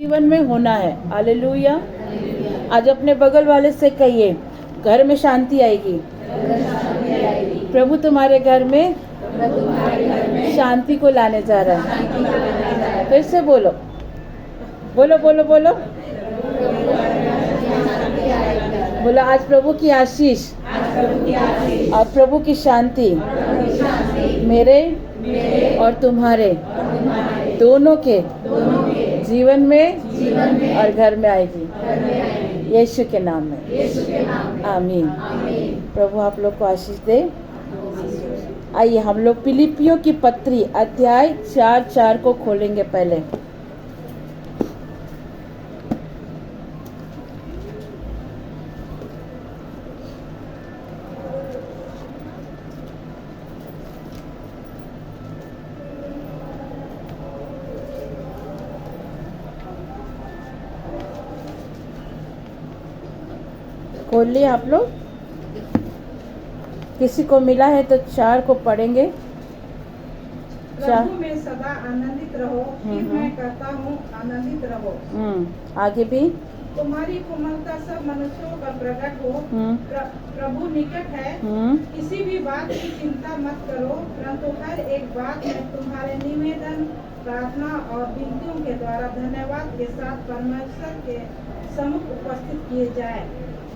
जीवन में होना है। हालेलुया। आज अपने बगल वाले से कहिए, घर में शांति आएगी। प्रभु तुम्हारे घर में शांति को लाने जा रहा है। फिर से बोलो बोलो बोलो बोलो बोलो। आज प्रभु की आशीष और प्रभु की शांति मेरे और तुम्हारे दोनों के जीवन में और घर में आएगी, यीशु के नाम में। आमीन। प्रभु आप लोग को आशीष दे। आइए हम लोग फिलिपियों की पत्री अध्याय 4 को खोलेंगे। पहले खोल लिया आप लोग? किसी को मिला है तो 4 को पढ़ेंगे। प्रभु में सदा आनंदित रहो। फिर मैं कहता हूँ आनंदित रहो। आगे भी तुम्हारी कोमलता सब मनुष्यों का प्रकट हो। प्रभु निकट है। किसी भी बात की चिंता मत करो, परंतु हर एक बात में तुम्हारे निवेदन, प्रार्थना और विनतियों के द्वारा धन्यवाद के साथ परमेश्वर के सम्मुख उपस्थित किए जाए।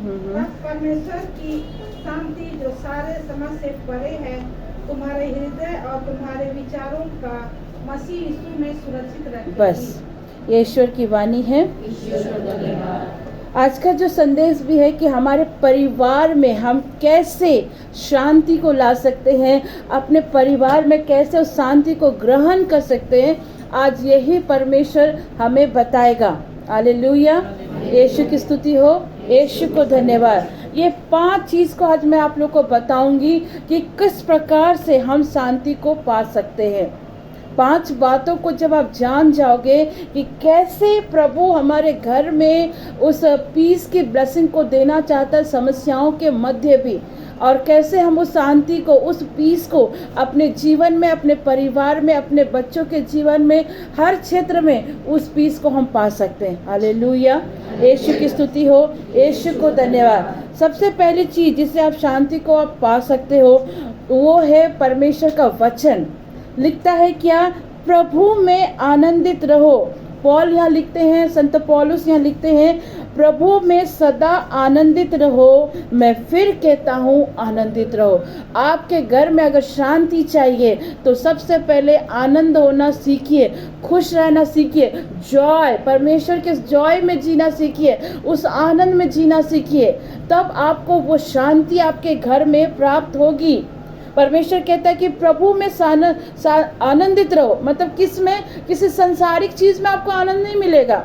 परमेश्वर की शांति जो सारे समझ से परे है, तुम्हारे हृदय और तुम्हारे विचारों का मसीह यीशु में सुरक्षित रखेगी। बस ये ईश्वर की वाणी है। आज का जो संदेश भी है कि हमारे परिवार में हम कैसे शांति को ला सकते हैं, अपने परिवार में कैसे उस शांति को ग्रहण कर सकते हैं, आज यही परमेश्वर हमें बताएगा। हालेलुया। यीशु की स्तुति हो, यीशु को धन्यवाद। ये 5 चीज को आज मैं आप लोग को बताऊंगी कि किस प्रकार से हम शांति को पा सकते हैं। 5 बातों को जब आप जान जाओगे कि कैसे प्रभु हमारे घर में उस पीस की ब्लेसिंग को देना चाहता है समस्याओं के मध्य भी, और कैसे हम उस शांति को, उस पीस को अपने जीवन में, अपने परिवार में, अपने बच्चों के जीवन में, हर क्षेत्र में उस पीस को हम पा सकते हैं। हालेलुया। यीशु की स्तुति हो, यीशु को धन्यवाद। सबसे पहली चीज जिससे आप शांति को आप पा सकते हो वो है परमेश्वर का वचन। लिखता है क्या? प्रभु में आनंदित रहो। पौल यहाँ लिखते हैं, संत पौलुस यहाँ लिखते हैं, प्रभु में सदा आनंदित रहो। मैं फिर कहता हूँ आनंदित रहो। आपके घर में अगर शांति चाहिए तो सबसे पहले आनंद होना सीखिए, खुश रहना सीखिए, जॉय, परमेश्वर के जॉय में जीना सीखिए, उस आनंद में जीना सीखिए, तब आपको वो शांति आपके घर में प्राप्त होगी। परमेश्वर कहता है कि प्रभु में आनंदित रहो। मतलब किस में? किसी संसारिक चीज में आपको आनंद नहीं मिलेगा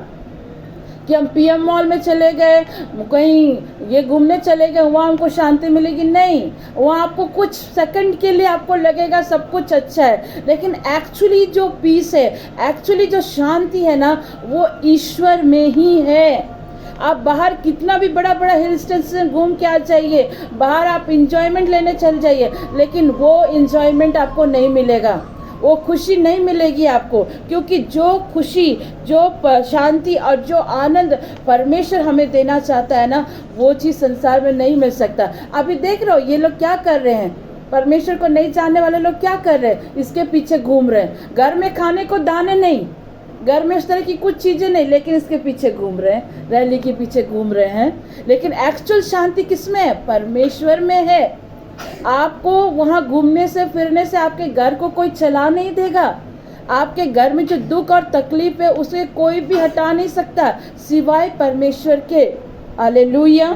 कि हम पीएम मॉल में चले गए, कहीं ये घूमने चले गए, वहाँ हमको शांति मिलेगी। नहीं, वहाँ आपको कुछ सेकंड के लिए आपको लगेगा सब कुछ अच्छा है, लेकिन एक्चुअली जो पीस है, एक्चुअली जो शांति है ना, वो ईश्वर में ही है। आप बाहर कितना भी बड़ा बड़ा हिल स्टेशन घूम के आ जाइए, बाहर आप इंजॉयमेंट लेने चल जाइए, लेकिन वो इंजॉयमेंट आपको नहीं मिलेगा, वो खुशी नहीं मिलेगी आपको, क्योंकि जो खुशी, जो शांति और जो आनंद परमेश्वर हमें देना चाहता है ना, वो चीज़ संसार में नहीं मिल सकता। अभी देख रहे हो ये लोग क्या कर रहे हैं, परमेश्वर को नहीं जानने वाले लोग क्या कर रहे हैं, इसके पीछे घूम रहे हैं। घर में खाने को दाने नहीं, घर में इस तरह की कुछ चीजें नहीं, लेकिन इसके पीछे घूम रहे हैं, रैली के पीछे घूम रहे हैं। लेकिन एक्चुअल शांति किसमें है? परमेश्वर में है। आपको वहां घूमने से, फिरने से आपके घर को कोई चला नहीं देगा। आपके घर में जो दुख और तकलीफ है उसे कोई भी हटा नहीं सकता सिवाय परमेश्वर के। हालेलुया।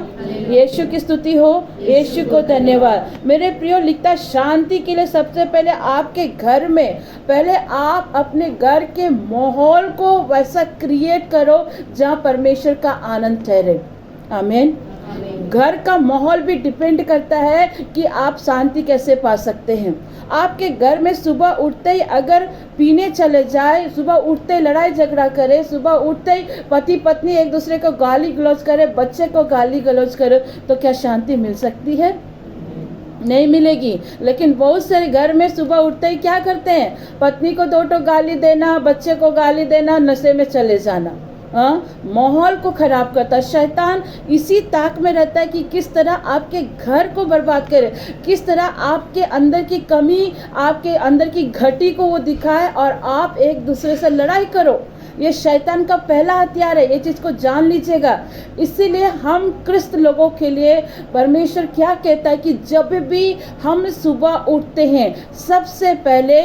यीशु की स्तुति हो, यीशु को धन्यवाद। मेरे प्रियो, लिखता शांति के लिए सबसे पहले आपके घर में, पहले आप अपने घर के माहौल को वैसा क्रिएट करो जहाँ परमेश्वर का आनंद ठहरे। आमीन। घर का माहौल भी डिपेंड करता है कि आप शांति कैसे पा सकते हैं। आपके घर में सुबह उठते ही अगर पीने चले जाए, सुबह उठते ही लड़ाई झगड़ा करे, सुबह उठते ही पति पत्नी एक दूसरे को गाली गलौज करे, बच्चे को गाली गलौज करे, तो क्या शांति मिल सकती है? नहीं मिलेगी। लेकिन बहुत सारे घर में सुबह उठते ही क्या करते हैं, पत्नी को 2 गाली देना, बच्चे को गाली देना, नशे में चले जाना। माहौल को खराब करता है। शैतान इसी ताक में रहता है कि किस तरह आपके घर को बर्बाद करे, किस तरह आपके अंदर की कमी, आपके अंदर की घटी को वो दिखाए और आप एक दूसरे से लड़ाई करो। ये शैतान का पहला हथियार है, ये चीज़ को जान लीजिएगा। इसीलिए हम क्रिस्त लोगों के लिए परमेश्वर क्या कहता है कि जब भी हम सुबह उठते हैं, सबसे पहले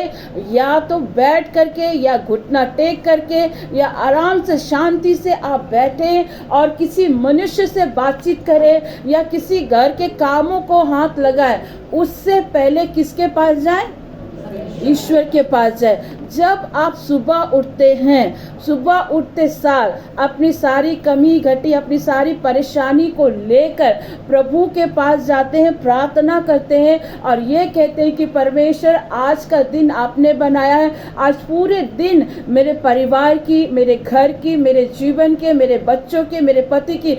या तो बैठ करके या घुटना टेक करके या आराम से शांति से आप बैठें और किसी मनुष्य से बातचीत करें या किसी घर के कामों को हाथ लगाएं। उससे पहले किसके पास जाएं? ईश्वर के पास जाए। जब आप सुबह उठते हैं, सुबह उठते सार अपनी सारी कमी घटी, अपनी सारी परेशानी को लेकर प्रभु के पास जाते हैं, प्रार्थना करते हैं और ये कहते हैं कि परमेश्वर आज का दिन आपने बनाया है, आज पूरे दिन मेरे परिवार की, मेरे घर की, मेरे जीवन के, मेरे बच्चों के, मेरे पति की,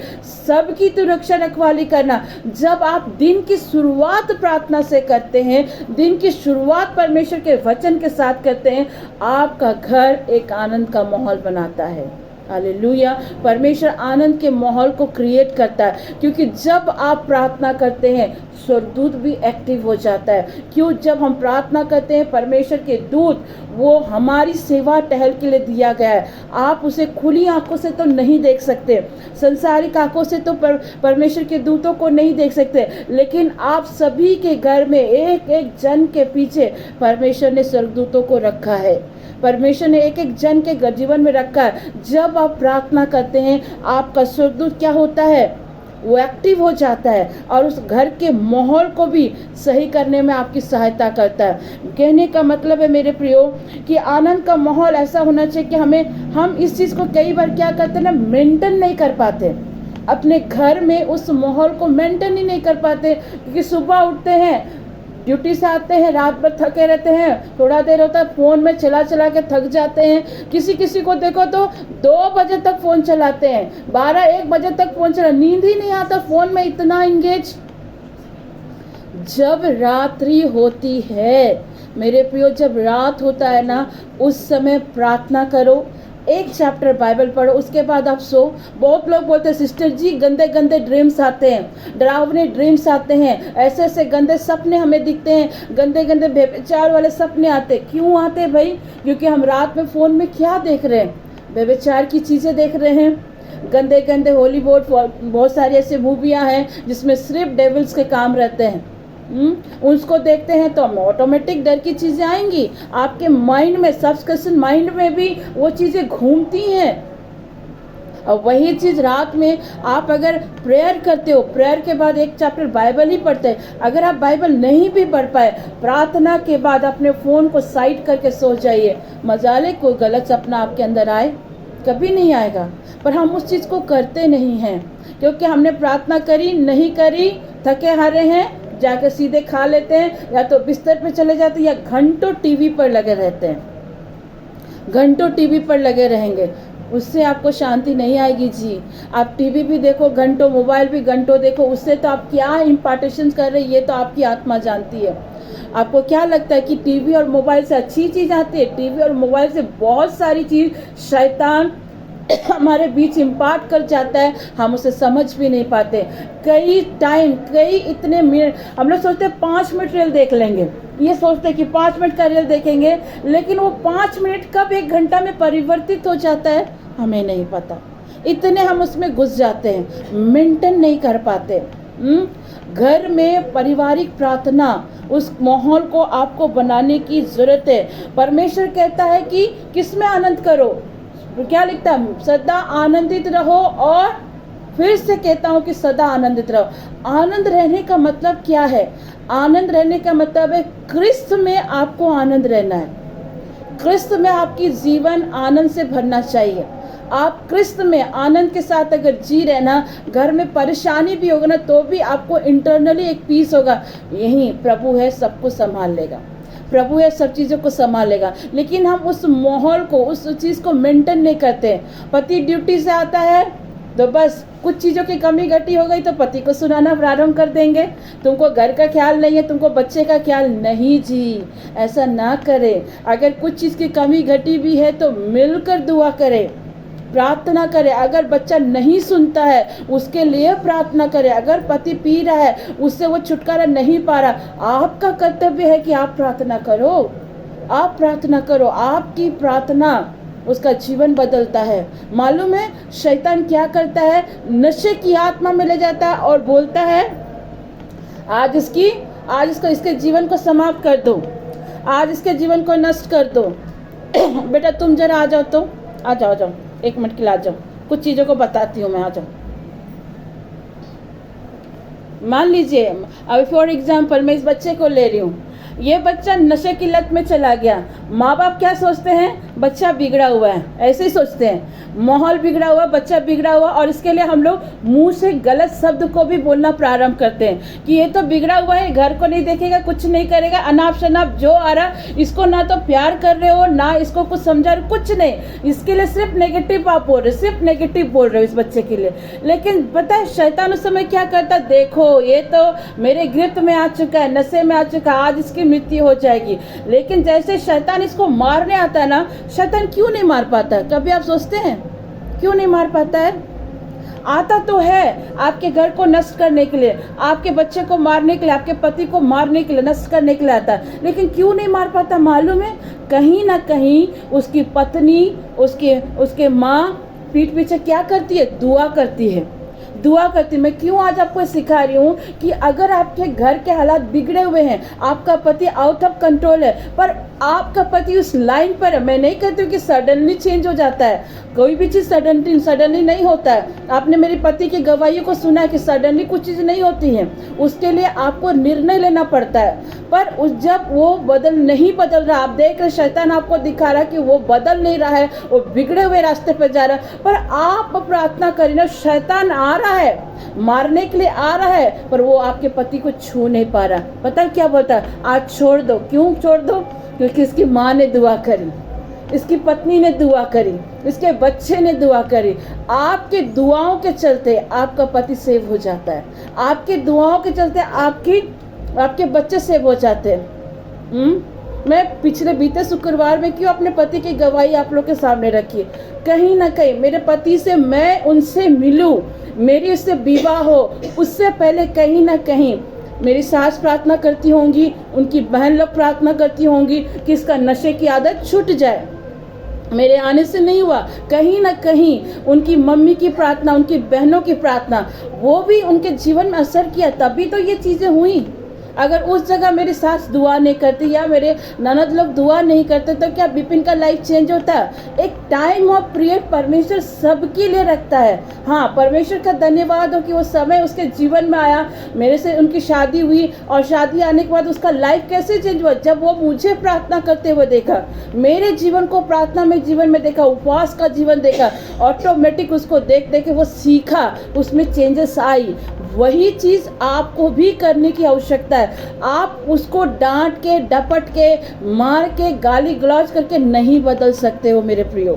सबकी तो रक्षा रखवाली करना। जब आप दिन की शुरुआत प्रार्थना से करते हैं, दिन की शुरुआत परमेश्वर के वचन के साथ करते हैं, आपका घर एक आनंद का माहौल बनाता है। हालेलुया। परमेश्वर आनंद के माहौल को क्रिएट करता है, क्योंकि जब आप प्रार्थना करते हैं स्वर्गदूत भी एक्टिव हो जाता है। क्यों? जब हम प्रार्थना करते हैं, परमेश्वर के दूत वो हमारी सेवा टहल के लिए दिया गया है। आप उसे खुली आंखों से तो नहीं देख सकते, संसारिक आंखों से तो परमेश्वर के दूतों को नहीं देख सकते, लेकिन आप सभी के घर में एक एक जन के पीछे परमेश्वर ने स्वर्गदूतों को रखा है। परमेश्वर ने एक एक जन के जीवन में रखा है। जब आप प्रार्थना करते हैं, आपका स्वर्गदूत क्या होता है? वो एक्टिव हो जाता है और उस घर के माहौल को भी सही करने में आपकी सहायता करता है। कहने का मतलब है मेरे प्रियो कि आनंद का माहौल ऐसा होना चाहिए कि हम इस चीज़ को कई बार क्या करते हैं ना, मेंटेन नहीं कर पाते अपने घर में, उस माहौल को मेंटेन ही नहीं कर पाते। क्योंकि सुबह उठते हैं, ड्यूटी से आते हैं, रात भर थके रहते हैं, थोड़ा देर होता है फ़ोन में चला के थक जाते हैं। किसी को देखो तो 2 बजे तक फ़ोन चलाते हैं, 12-1 बजे तक फ़ोन नींद ही नहीं आता, फ़ोन में इतना इंगेज। जब रात्रि होती है मेरे प्रियो, जब रात होता है ना, उस समय प्रार्थना करो, एक चैप्टर बाइबल पढ़ो, उसके बाद आप सो। बहुत लोग बोलते हैं सिस्टर जी गंदे गंदे ड्रीम्स आते हैं, डरावने ड्रीम्स आते हैं, ऐसे ऐसे गंदे सपने हमें दिखते हैं, गंदे गंदे व्यभिचार वाले सपने आते। क्यों आते भाई? क्योंकि हम रात में फ़ोन में क्या देख रहे हैं? व्यभिचार की चीज़ें देख रहे हैं, गंदे गंदे हॉलीवुड, बहुत सारी ऐसी मूवियाँ हैं जिसमें सिर्फ डेविल्स के काम रहते हैं। उसको देखते हैं तो ऑटोमेटिक डर की चीज़ें आएंगी आपके माइंड में, सबकॉन्शियस माइंड में भी वो चीज़ें घूमती हैं। और वही चीज़ रात में आप अगर प्रेयर करते हो, प्रेयर के बाद एक चैप्टर बाइबल ही पढ़ते हैं। अगर आप बाइबल नहीं भी पढ़ पाए, प्रार्थना के बाद अपने फ़ोन को साइड करके सो जाइए। मजाले कोई गलत सपना आपके अंदर आए? कभी नहीं आएगा। पर हम उस चीज़ को करते नहीं हैं, क्योंकि हमने प्रार्थना करी नहीं करी, थके हारे हैं, जाकर सीधे खा लेते हैं, या तो बिस्तर पे चले जाते हैं, या घंटों टीवी पर लगे रहते हैं। घंटों टीवी पर लगे रहेंगे, उससे आपको शांति नहीं आएगी जी। आप टीवी भी देखो घंटों, मोबाइल भी घंटों देखो, उससे तो आप क्या इम्पार्टेशन कर रहे हैं ये तो आपकी आत्मा जानती है। आपको क्या लगता है कि टीवी और मोबाइल से अच्छी चीज़ आती है? टीवी और मोबाइल से बहुत सारी चीज़ शैतान हमारे बीच इम्पार्ट कर जाता है, हम उसे समझ भी नहीं पाते। कई इतने मिनट हम लोग सोचते हैं 5 मिनट रील देख लेंगे, ये सोचते हैं कि 5 मिनट का रील देखेंगे, लेकिन वो 5 मिनट कब 1 घंटा में परिवर्तित हो जाता है हमें नहीं पता। इतने हम उसमें घुस जाते हैं, मेंटेन नहीं कर पाते। घर में पारिवारिक प्रार्थना, उस माहौल को आपको बनाने की ज़रूरत है। परमेश्वर कहता है कि किस में आनंद करो, क्या लिखता है? सदा आनंदित रहो। और फिर से कहता हूँ कि सदा आनंदित रहो। आनंद रहने का मतलब क्या है? आनंद रहने का मतलब है क्रिस्त में आपको आनंद रहना है। क्रिस्त में आपकी जीवन आनंद से भरना चाहिए। आप क्रिस्त में आनंद के साथ अगर जी रहे ना, घर में परेशानी भी होगा ना, तो भी आपको इंटरनली एक पीस होगा, यही प्रभु है, सबको संभाल लेगा, प्रभु है, सब चीज़ों को संभालेगा। लेकिन हम उस माहौल को, उस चीज़ को मेंटेन नहीं करते। पति ड्यूटी से आता है तो बस कुछ चीज़ों की कमी घटी हो गई तो पति को सुनाना प्रारंभ कर देंगे, तुमको घर का ख्याल नहीं है, तुमको बच्चे का ख्याल नहीं। जी ऐसा ना करें। अगर कुछ चीज़ की कमी घटी भी है तो मिलकर दुआ करें, प्रार्थना करें। अगर बच्चा नहीं सुनता है उसके लिए प्रार्थना करें। अगर पति पी रहा है उससे वो छुटकारा नहीं पा रहा, आपका कर्तव्य है कि आप प्रार्थना करो, आप प्रार्थना करो। आपकी प्रार्थना उसका जीवन बदलता है। मालूम है शैतान क्या करता है? नशे की आत्मा में ले जाता है और बोलता है आज इसको इसके जीवन को समाप्त कर दो, आज इसके जीवन को नष्ट कर दो। बेटा तुम जरा आ जाओ, तो आ जाओ 1 मिनट के लिए आ जाओ, कुछ चीज़ों को बताती हूँ मैं, आ जाओ। मान लीजिए अभी फॉर एग्जाम्पल मैं इस बच्चे को ले रही हूँ, ये बच्चा नशे की लत में चला गया। माँ बाप क्या सोचते हैं? बच्चा बिगड़ा हुआ है, ऐसे ही सोचते हैं। माहौल बिगड़ा हुआ, बच्चा बिगड़ा हुआ, और इसके लिए हम लोग मुंह से गलत शब्द को भी बोलना प्रारंभ करते हैं कि ये तो बिगड़ा हुआ है, घर को नहीं देखेगा, कुछ नहीं करेगा, अनाप शनाप जो आ रहा, इसको ना तो प्यार कर रहे हो ना इसको कुछ समझा रहे, कुछ नहीं, इसके लिए सिर्फ नेगेटिव आप बोल रहे, सिर्फ नेगेटिव बोल रहे हो इस बच्चे के लिए। लेकिन पता है शैतान उस समय क्या करता? देखो ये तो मेरे गिरफ्त में आ चुका है, नशे में आ चुका है, आज इसकी मृत्यु हो जाएगी। लेकिन जैसे शैतान इसको मारने आता है ना, शैतान क्यों नहीं मार पाता? कभी आप सोचते हैं क्यों नहीं मार पाता है? आता तो है आपके घर को नष्ट करने के लिए, आपके बच्चे को मारने के लिए, आपके पति को मारने के लिए, नष्ट करने के लिए आता है। लेकिन क्यों नहीं मार पाता मालूम है? कहीं ना कहीं उसकी पत्नी, उसके माँ पीठ पीछे क्या करती है? दुआ करती है, दुआ करती। मैं क्यों आज आपको सिखा रही हूँ कि अगर आपके घर के हालात बिगड़े हुए हैं, आपका पति आउट ऑफ कंट्रोल है, पर आपका पति उस लाइन पर है। मैं नहीं कहती हूँ कि सडनली चेंज हो जाता है, कोई भी चीज़ सडनली नहीं होता है। आपने मेरे पति की गवाही को सुना है कि सडनली कुछ चीज़ नहीं होती है, उसके लिए आपको निर्णय लेना पड़ता है। पर जब वो नहीं बदल रहा, आप देख रहे शैतान आपको दिखा रहा है कि वो बदल नहीं रहा है, वो बिगड़े हुए रास्ते पर जा रहा है, पर आप प्रार्थना करें ना, शैतान आ रहा है, मारने के लिए आ रहा है, पर वो आपके पति को छू नहीं पा रहा। पता है क्या बोलता है? आज छोड़ दो। क्यों छोड़ दो? क्योंकि इसकी माँ ने दुआ करी, इसकी पत्नी ने दुआ करी, इसके बच्चे ने दुआ करी। आपके दुआओं के चलते आपका पति सेव हो जाता है, आपके दुआओं के चलते आपके बच्चे सेव हो जाते हैं। मैं पिछले बीते शुक्रवार में क्यों अपने पति की गवाही आप लोग के सामने रखी? कहीं ना कहीं मेरे पति से मैं उनसे मिलूं, मेरी उससे विवाह हो, उससे पहले कहीं ना कहीं मेरी सास प्रार्थना करती होंगी, उनकी बहन लोग प्रार्थना करती होंगी कि इसका नशे की आदत छूट जाए। मेरे आने से नहीं हुआ, कहीं ना कहीं उनकी मम्मी की प्रार्थना, उनकी बहनों की प्रार्थना, वो भी उनके जीवन में असर किया, तभी तो ये चीज़ें हुई। अगर उस जगह मेरी सास दुआ नहीं करती या मेरे ननद लोग दुआ नहीं करते तो क्या विपिन का लाइफ चेंज होता? एक टाइम ऑफ पीरियड परमेश्वर सबके लिए रखता है। हाँ, परमेश्वर का धन्यवाद हो कि वो समय उसके जीवन में आया, मेरे से उनकी शादी हुई, और शादी आने के बाद उसका लाइफ कैसे चेंज हुआ? जब वो मुझे प्रार्थना करते हुए देखा, मेरे जीवन को प्रार्थना में जीवन में देखा, उपवास का जीवन देखा, ऑटोमेटिक उसको देख देख के वो सीखा, उसमें चेंजेस आई। वही चीज़ आपको भी करने की आवश्यकता है। आप उसको डांट के, डपट के, मार के, गाली गलौज करके नहीं बदल सकते हो मेरे प्रियो,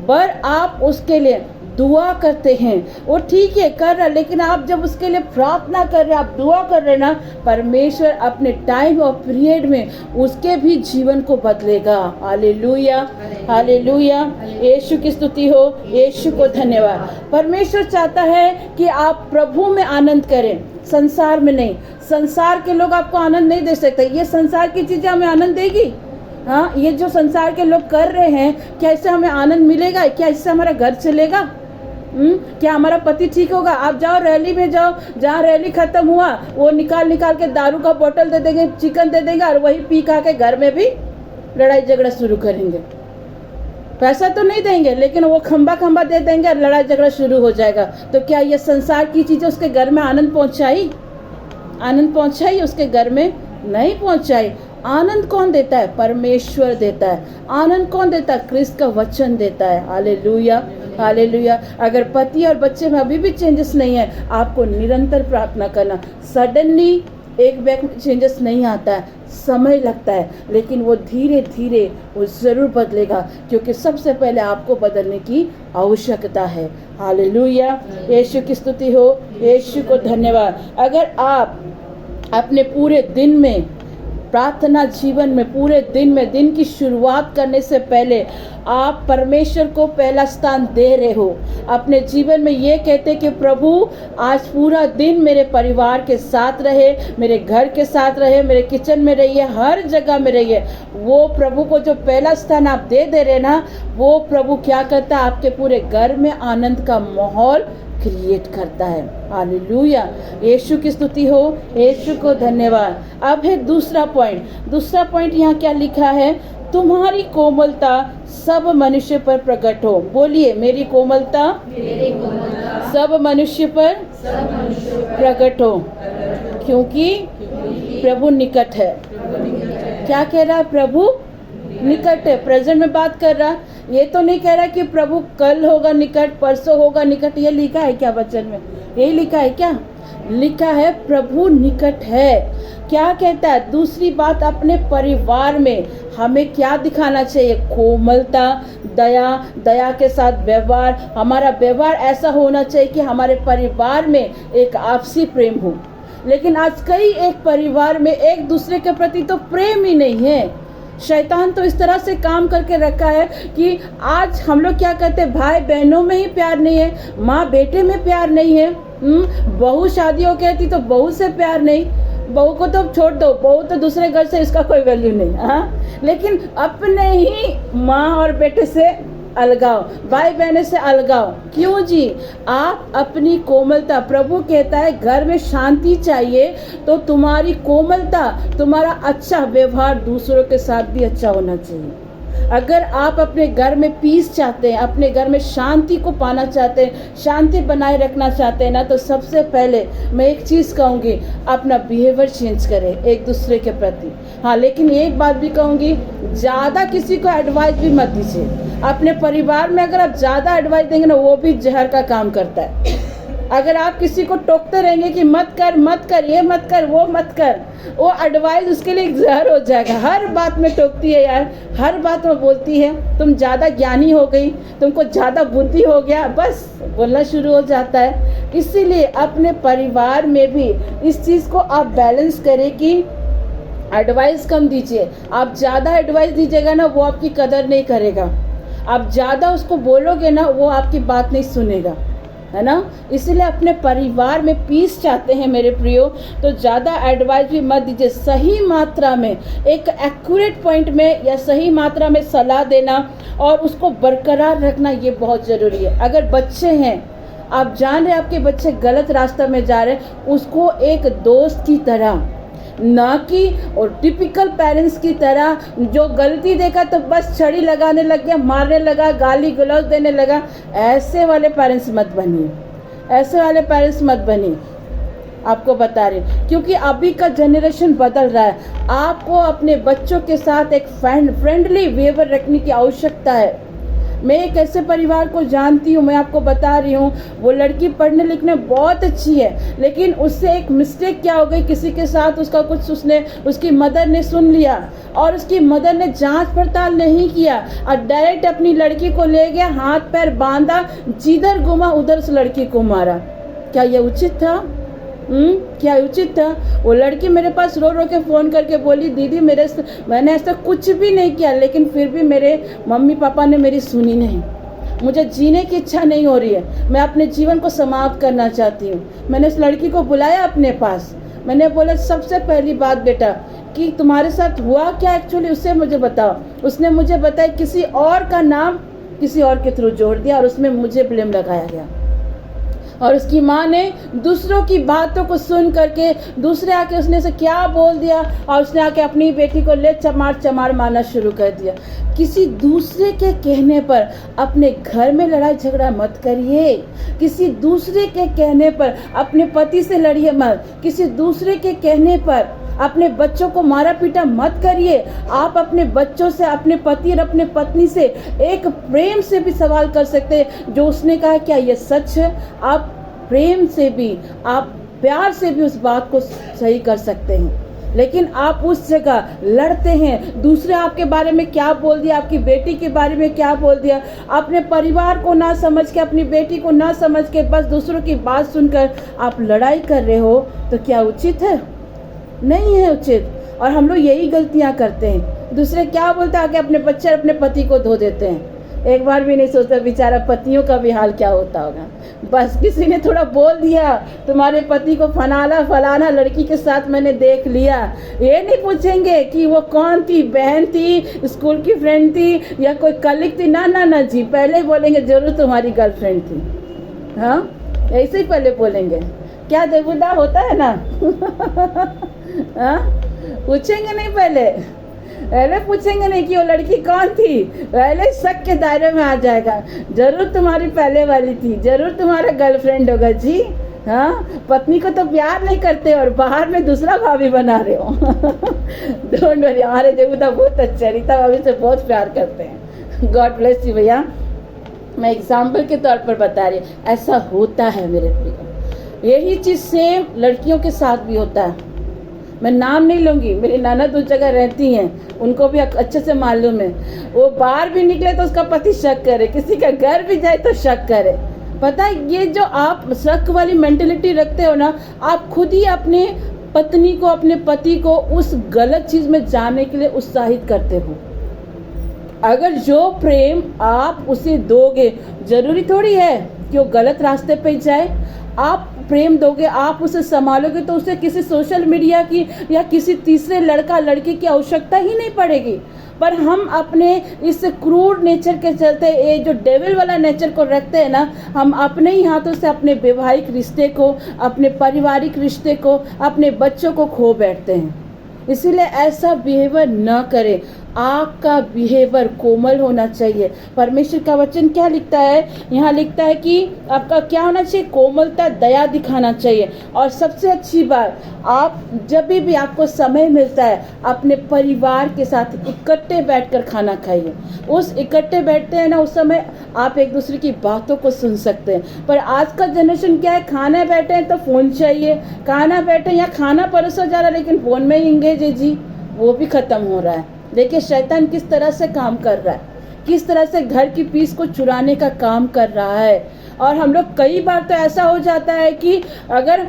पर आप उसके लिए दुआ करते हैं। वो ठीक है कर रहा, लेकिन आप जब उसके लिए प्रार्थना कर रहे हैं, आप दुआ कर रहे हैं ना, परमेश्वर अपने टाइम और पीरियड में उसके भी जीवन को बदलेगा। हालेलुया, हालेलुया, यीशु की स्तुति हो, यीशु को धन्यवाद। परमेश्वर चाहता है कि आप प्रभु में आनंद करें, संसार में नहीं। संसार के लोग आपको आनंद नहीं दे सकते। ये संसार की चीज़ें हमें आनंद देगी? हाँ, ये जो संसार के लोग कर रहे हैं, क्या इससे हमें आनंद मिलेगा? क्या इससे हमारा घर चलेगा? क्या हमारा पति ठीक होगा? आप जाओ रैली में जाओ, जहाँ रैली खत्म हुआ वो निकाल के दारू का बोतल दे देंगे, चिकन दे देंगे, और वही पी खा के घर में भी लड़ाई झगड़ा शुरू करेंगे। पैसा तो नहीं देंगे, लेकिन वो खंबा दे देंगे और लड़ाई झगड़ा शुरू हो जाएगा। तो क्या ये संसार की चीज़ें उसके घर में आनंद पहुँचाई? आनंद पहुँचाई उसके घर में? नहीं पहुँचाई। आनंद कौन देता है? परमेश्वर देता है। आनंद कौन देता है? क्रिस्त का वचन देता है। Hallelujah, hallelujah. अगर पति और बच्चे में अभी भी चेंजेस नहीं है, आपको निरंतर प्रार्थना करना। सडनली एक बैग में चेंजेस नहीं आता है, समय लगता है, लेकिन वो धीरे धीरे वो ज़रूर बदलेगा, क्योंकि सबसे पहले आपको बदलने की आवश्यकता है। हालेलुया, यीशु की स्तुति हो, यीशु को धन्यवाद। अगर आप अपने पूरे दिन में, प्रार्थना जीवन में, पूरे दिन में, दिन की शुरुआत करने से पहले आप परमेश्वर को पहला स्थान दे रहे हो। अपने जीवन में ये कहते कि प्रभु आज पूरा दिन मेरे परिवार के साथ रहे, मेरे घर के साथ रहे, मेरे किचन में रहिए, हर जगह में रहिए। वो प्रभु को जो पहला स्थान आप दे रहे ना, वो प्रभु क्या करता है, आपके पूरे घर में आनंद का माहौल क्रिएट करता है। हालेलुया, यीशु की स्तुति हो, यीशु को धन्यवाद। अब है दूसरा पॉइंट यहाँ क्या लिखा है, तुम्हारी कोमलता सब मनुष्य पर प्रकट हो। बोलिए, मेरी कोमलता सब मनुष्य पर प्रकट हो, क्योंकि प्रभु निकट है। क्या कह रहा है, प्रभु निकट है, प्रेजेंट में बात कर रहा। ये तो नहीं कह रहा कि प्रभु कल होगा निकट, परसों होगा निकट। ये लिखा है क्या वचन में? यही लिखा है क्या? लिखा है प्रभु निकट है। क्या कहता है? दूसरी बात, अपने परिवार में हमें क्या दिखाना चाहिए? कोमलता, दया के साथ व्यवहार। हमारा व्यवहार ऐसा होना चाहिए कि हमारे परिवार में एक आपसी प्रेम हो। लेकिन आज कई एक परिवार में एक दूसरे के प्रति तो प्रेम ही नहीं है। शैतान तो इस तरह से काम करके रखा है कि आज हम लोग क्या करते हैं, भाई बहनों में ही प्यार नहीं है, माँ बेटे में प्यार नहीं है, बहू शादी हो कहती तो बहू से प्यार नहीं, बहू को तो छोड़ दो, बहू तो दूसरे घर से, इसका कोई वैल्यू नहीं। हाँ, लेकिन अपने ही माँ और बेटे से अलगाव, भाई बहने से अलगाव। क्यों जी? आप अपनी कोमलता, प्रभु कहता है घर में शांति चाहिए तो तुम्हारी कोमलता, तुम्हारा अच्छा व्यवहार दूसरों के साथ भी अच्छा होना चाहिए। अगर आप अपने घर में पीस चाहते हैं, अपने घर में शांति को पाना चाहते हैं, शांति बनाए रखना चाहते हैं ना, तो सबसे पहले मैं एक चीज़ कहूँगी, अपना बिहेवियर चेंज करें एक दूसरे के प्रति। हाँ, लेकिन एक बात भी कहूँगी, ज़्यादा किसी को एडवाइस भी मत दीजिए। अपने परिवार में अगर आप ज़्यादा एडवाइस देंगे ना, वो भी जहर का काम करता है। अगर आप किसी को टोकते रहेंगे कि मत कर, ये मत कर, वो मत कर, वो एडवाइस उसके लिए जहर हो जाएगा। हर बात में टोकती है यार, हर बात में बोलती है, तुम ज़्यादा ज्ञानी हो गई, तुमको ज़्यादा बुद्धि हो गया, बस बोलना शुरू हो जाता है। इसीलिए अपने परिवार में भी इस चीज़ को आप बैलेंस करें कि एडवाइस कम दीजिए। आप ज़्यादा एडवाइस दीजिएगा ना, वो आपकी कदर नहीं करेगा। आप ज़्यादा उसको बोलोगे ना, वो आपकी बात नहीं सुनेगा, है ना। इसलिए अपने परिवार में पीस चाहते हैं मेरे प्रियो, तो ज़्यादा एडवाइस भी मत दीजिए। सही मात्रा में, एक एक्यूरेट पॉइंट में या सही मात्रा में सलाह देना और उसको बरकरार रखना, ये बहुत ज़रूरी है। अगर बच्चे हैं, आप जान रहे आपके बच्चे गलत रास्ते में जा रहे हैं, उसको एक दोस्त की तरह, ना कि और टिपिकल पेरेंट्स की तरह जो गलती देखा तो बस छड़ी लगाने लग गया, मारने लगा, गाली गलौज देने लगा। ऐसे वाले पेरेंट्स मत बनिए, ऐसे वाले पेरेंट्स मत बनिए, आपको बता रहे, क्योंकि अभी का जनरेशन बदल रहा है। आपको अपने बच्चों के साथ एक फ्रेंडली बिहेवियर रखने की आवश्यकता है। मैं एक ऐसे परिवार को जानती हूँ, मैं आपको बता रही हूँ, वो लड़की पढ़ने लिखने बहुत अच्छी है, लेकिन उससे एक मिस्टेक क्या हो गई, किसी के साथ उसका कुछ, उसकी मदर ने सुन लिया और उसकी मदर ने जांच पड़ताल नहीं किया और डायरेक्ट अपनी लड़की को ले गया, हाथ पैर बांधा, जिधर घुमा उधर उस लड़की को मारा। क्या ये उचित था? क्या उचित था? वो लड़की मेरे पास रो रो के फ़ोन करके बोली, दीदी मैंने ऐसा कुछ भी नहीं किया, लेकिन फिर भी मेरे मम्मी पापा ने मेरी सुनी नहीं, मुझे जीने की इच्छा नहीं हो रही है, मैं अपने जीवन को समाप्त करना चाहती हूँ। मैंने उस लड़की को बुलाया अपने पास, मैंने बोला सबसे पहली बात बेटा कि तुम्हारे साथ हुआ क्या एक्चुअली, उससे मुझे बताओ। उसने मुझे बताया, किसी और का नाम किसी और के थ्रू जोड़ दिया और उसमें मुझे ब्लेम लगाया गया। और उसकी माँ ने दूसरों की बातों को सुन करके, दूसरे आके उसने से क्या बोल दिया और उसने आके अपनी बेटी को ले चमार मारना शुरू कर दिया। किसी दूसरे के कहने पर अपने घर में लड़ाई झगड़ा मत करिए, किसी दूसरे के कहने पर अपने पति से लड़िए मत, किसी दूसरे के कहने पर अपने बच्चों को मारा पीटा मत करिए। आप अपने बच्चों से, अपने पति और अपने पत्नी से एक प्रेम से भी सवाल कर सकते हैं, जो उसने कहा क्या ये सच है। आप प्रेम से भी, आप प्यार से भी उस बात को सही कर सकते हैं। लेकिन आप उस जगह लड़ते हैं, दूसरे आपके बारे में क्या बोल दिया, आपकी बेटी के बारे में क्या बोल दिया, अपने परिवार को ना समझ के, अपनी बेटी को ना समझ के, बस दूसरों की बात सुनकर आप लड़ाई कर रहे हो, तो क्या उचित है? नहीं है उचित। और हम लोग यही गलतियां करते हैं। दूसरे क्या बोलते हैं, आके अपने बच्चे और अपने पति को धो देते हैं। एक बार भी नहीं सोचता बेचारा पतियों का भी हाल क्या होता होगा। बस किसी ने थोड़ा बोल दिया तुम्हारे पति को फलाना लड़की के साथ मैंने देख लिया, ये नहीं पूछेंगे कि वो कौन थी, बहन थी, स्कूल की फ्रेंड थी या कोई कलीग थी। ना जी, पहले ही बोलेंगे जरूर तुम्हारी गर्लफ्रेंड थी। हाँ, ऐसे ही पहले बोलेंगे। क्या देवुदा होता है ना। हाँ, पूछेंगे नहीं, पहले पूछेंगे नहीं कि वो लड़की कौन थी, पहले शक के दायरे में आ जाएगा। जरूर तुम्हारी पहले वाली थी, जरूर तुम्हारा गर्लफ्रेंड होगा जी। हाँ, पत्नी को तो प्यार नहीं करते और बाहर में दूसरा भाभी बना रहे हो। डोंट वरी, हमारे देवता बहुत अच्छे, रीता भाभी से बहुत प्यार करते हैं। गॉड ब्लेस यू भैया। मैं एग्जाम्पल के तौर पर बता रही हूँ, ऐसा होता है मेरे प्रिय। यही चीज़ सेम लड़कियों के साथ भी होता है। मैं नाम नहीं लूँगी, मेरी ननद उस जगह रहती हैं, उनको भी अच्छे से मालूम है। वो बाहर भी निकले तो उसका पति शक करे, किसी का घर भी जाए तो शक करे। पता है, ये जो आप शक वाली मेंटेलिटी रखते हो ना, आप खुद ही अपने पत्नी को, अपने पति को उस गलत चीज़ में जाने के लिए उत्साहित करते हो। अगर जो प्रेम आप उसे दोगे, जरूरी थोड़ी है कि वो गलत रास्ते पे जाए। आप प्रेम दोगे, आप उसे संभालोगे तो उसे किसी सोशल मीडिया की या किसी तीसरे लड़का लड़की की आवश्यकता ही नहीं पड़ेगी। पर हम अपने इस क्रूर नेचर के चलते, ये जो डेविल वाला नेचर को रखते हैं ना, हम अपने ही हाथों से अपने वैवाहिक रिश्ते को, अपने पारिवारिक रिश्ते को, अपने बच्चों को खो बैठते हैं। इसीलिए ऐसा बिहेवियर न करें। आपका बिहेवियर कोमल होना चाहिए। परमेश्वर का वचन क्या लिखता है, यहाँ लिखता है कि आपका क्या होना चाहिए, कोमलता, दया दिखाना चाहिए। और सबसे अच्छी बात, आप जब भी आपको समय मिलता है अपने परिवार के साथ इकट्ठे बैठकर खाना खाइए। उस इकट्ठे बैठते हैं ना, उस समय आप एक दूसरे की बातों को सुन सकते हैं। पर आज का जनरेशन क्या है, खाना बैठे हैं तो फ़ोन चाहिए, खाना बैठे या खाना परोसा जा रहा है लेकिन फ़ोन में ही इंगेज है जी, वो भी ख़त्म हो रहा है। देखिए शैतान किस तरह से काम कर रहा है, किस तरह से घर की पीस को चुराने का काम कर रहा है। और हम लोग कई बार तो ऐसा हो जाता है कि अगर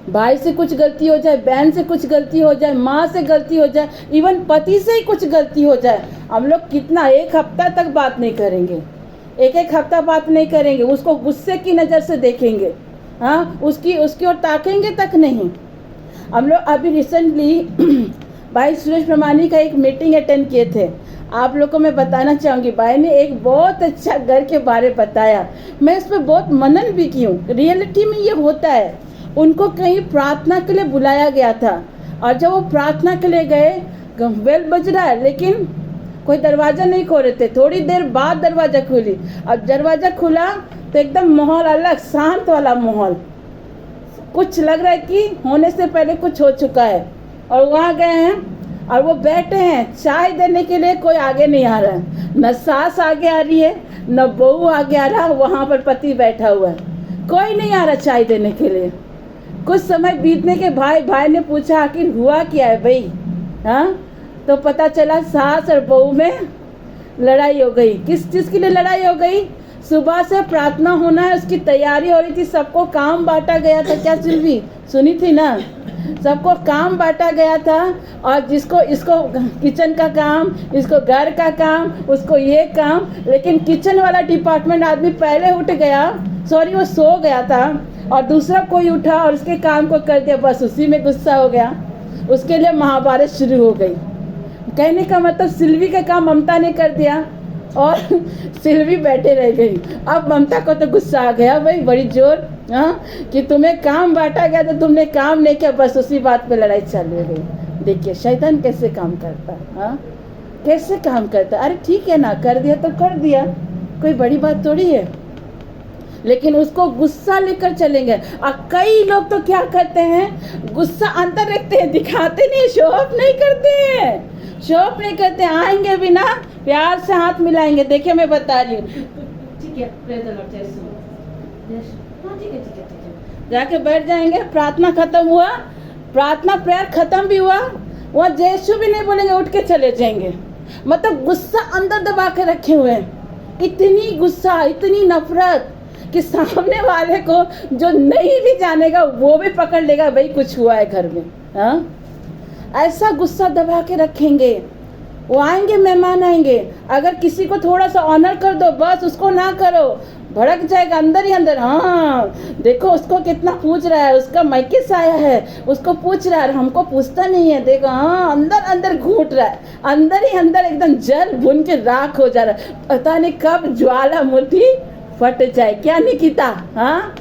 भाई से कुछ गलती हो जाए, बहन से कुछ गलती हो जाए, माँ से गलती हो जाए, इवन पति से ही कुछ गलती हो जाए, हम लोग कितना एक हफ्ता तक बात नहीं करेंगे, एक हफ्ता बात नहीं करेंगे, उसको गुस्से की नज़र से देखेंगे। हाँ, उसकी ओर ताकेंगे तक नहीं। हम लोग अभी रिसेंटली भाई सुरेश प्रमाणी का एक मीटिंग अटेंड किए थे। आप लोगों को मैं बताना चाहूँगी, भाई ने एक बहुत अच्छा घर के बारे बताया। मैं इस पर बहुत मनन भी की हूँ। रियलिटी में ये होता है। उनको कहीं प्रार्थना के लिए बुलाया गया था और जब वो प्रार्थना के लिए गए, बेल बज रहा है लेकिन कोई दरवाज़ा नहीं खोल रहे थे। थोड़ी देर बाद दरवाज़ा खुली। अब दरवाज़ा खुला तो एकदम माहौल अलग, शांत वाला माहौल। कुछ लग रहा है कि होने से पहले कुछ हो चुका है। और वहाँ गए हैं और वो बैठे हैं, चाय देने के लिए कोई आगे नहीं आ रहा है, न सास आगे आ रही है, न बहू आगे आ रहा है। वहाँ पर पति बैठा हुआ है, कोई नहीं आ रहा चाय देने के लिए। कुछ समय बीतने के भाई ने पूछा आखिर हुआ क्या है भाई। हाँ, तो पता चला सास और बहू में लड़ाई हो गई। किस चीज़ के लिए लड़ाई हो गई? सुबह से प्रार्थना होना है, उसकी तैयारी हो रही थी, सबको काम बांटा गया था। क्या सिल्वी सुनी थी ना? सबको काम बांटा गया था और इसको किचन का काम, इसको घर का काम, उसको ये काम। लेकिन किचन वाला डिपार्टमेंट आदमी पहले उठ गया, वो सो गया था और दूसरा कोई उठा और उसके काम को कर दिया। बस उसी में गुस्सा हो गया, उसके लिए महाभारत शुरू हो गई। कहने का मतलब सिल्वी का काम ममता ने कर दिया और सिल्वी बैठे रह गई। अब ममता को तो गुस्सा आ गया भाई बड़ी जोर, हाँ, कि तुम्हें काम बांटा गया तो तुमने काम नहीं किया। बस उसी बात पे लड़ाई चालू हो गई। देखिए शैतान कैसे काम करता है। हाँ, कैसे काम करता है। अरे ठीक है ना, कर दिया तो कर दिया, कोई बड़ी बात थोड़ी है। लेकिन उसको गुस्सा लेकर चलेंगे। और कई लोग तो क्या करते हैं, गुस्सा अंदर रखते हैं, दिखाते नहीं, शो ऑफ नहीं करते हैं, शो ऑफ नहीं करते। आएंगे भी ना, प्यार से हाथ मिलाएंगे। देखिए मैं बता रही हूँ, ठीक है, ठीक है, जाके बैठ जाएंगे। प्रार्थना खत्म हुआ, प्रार्थना प्रेयर खत्म भी हुआ, वहाँ जयशु भी नहीं बोलेंगे, उठ के चले जाएंगे। मतलब गुस्सा अंदर दबा के रखे हुए हैं। इतनी गुस्सा, इतनी नफरत कि सामने वाले को जो नहीं भी जानेगा वो भी पकड़ लेगा, भाई कुछ हुआ है घर में। हाँ, ऐसा गुस्सा दबा के रखेंगे। वो आएंगे, मेहमान आएंगे, अगर किसी को थोड़ा सा ऑनर कर दो, बस उसको ना करो, भड़क जाएगा अंदर ही अंदर। हाँ देखो उसको कितना पूछ रहा है, उसका मायके से आया है, उसको पूछ रहा है, हमको पूछता नहीं है। देखो हाँ अंदर अंदर घूट रहा है, अंदर ही अंदर एकदम जल भुन के राख हो जा रहा है। पता नहीं कब ज्वालामुखी फट जाए। क्या निकिता? हाँ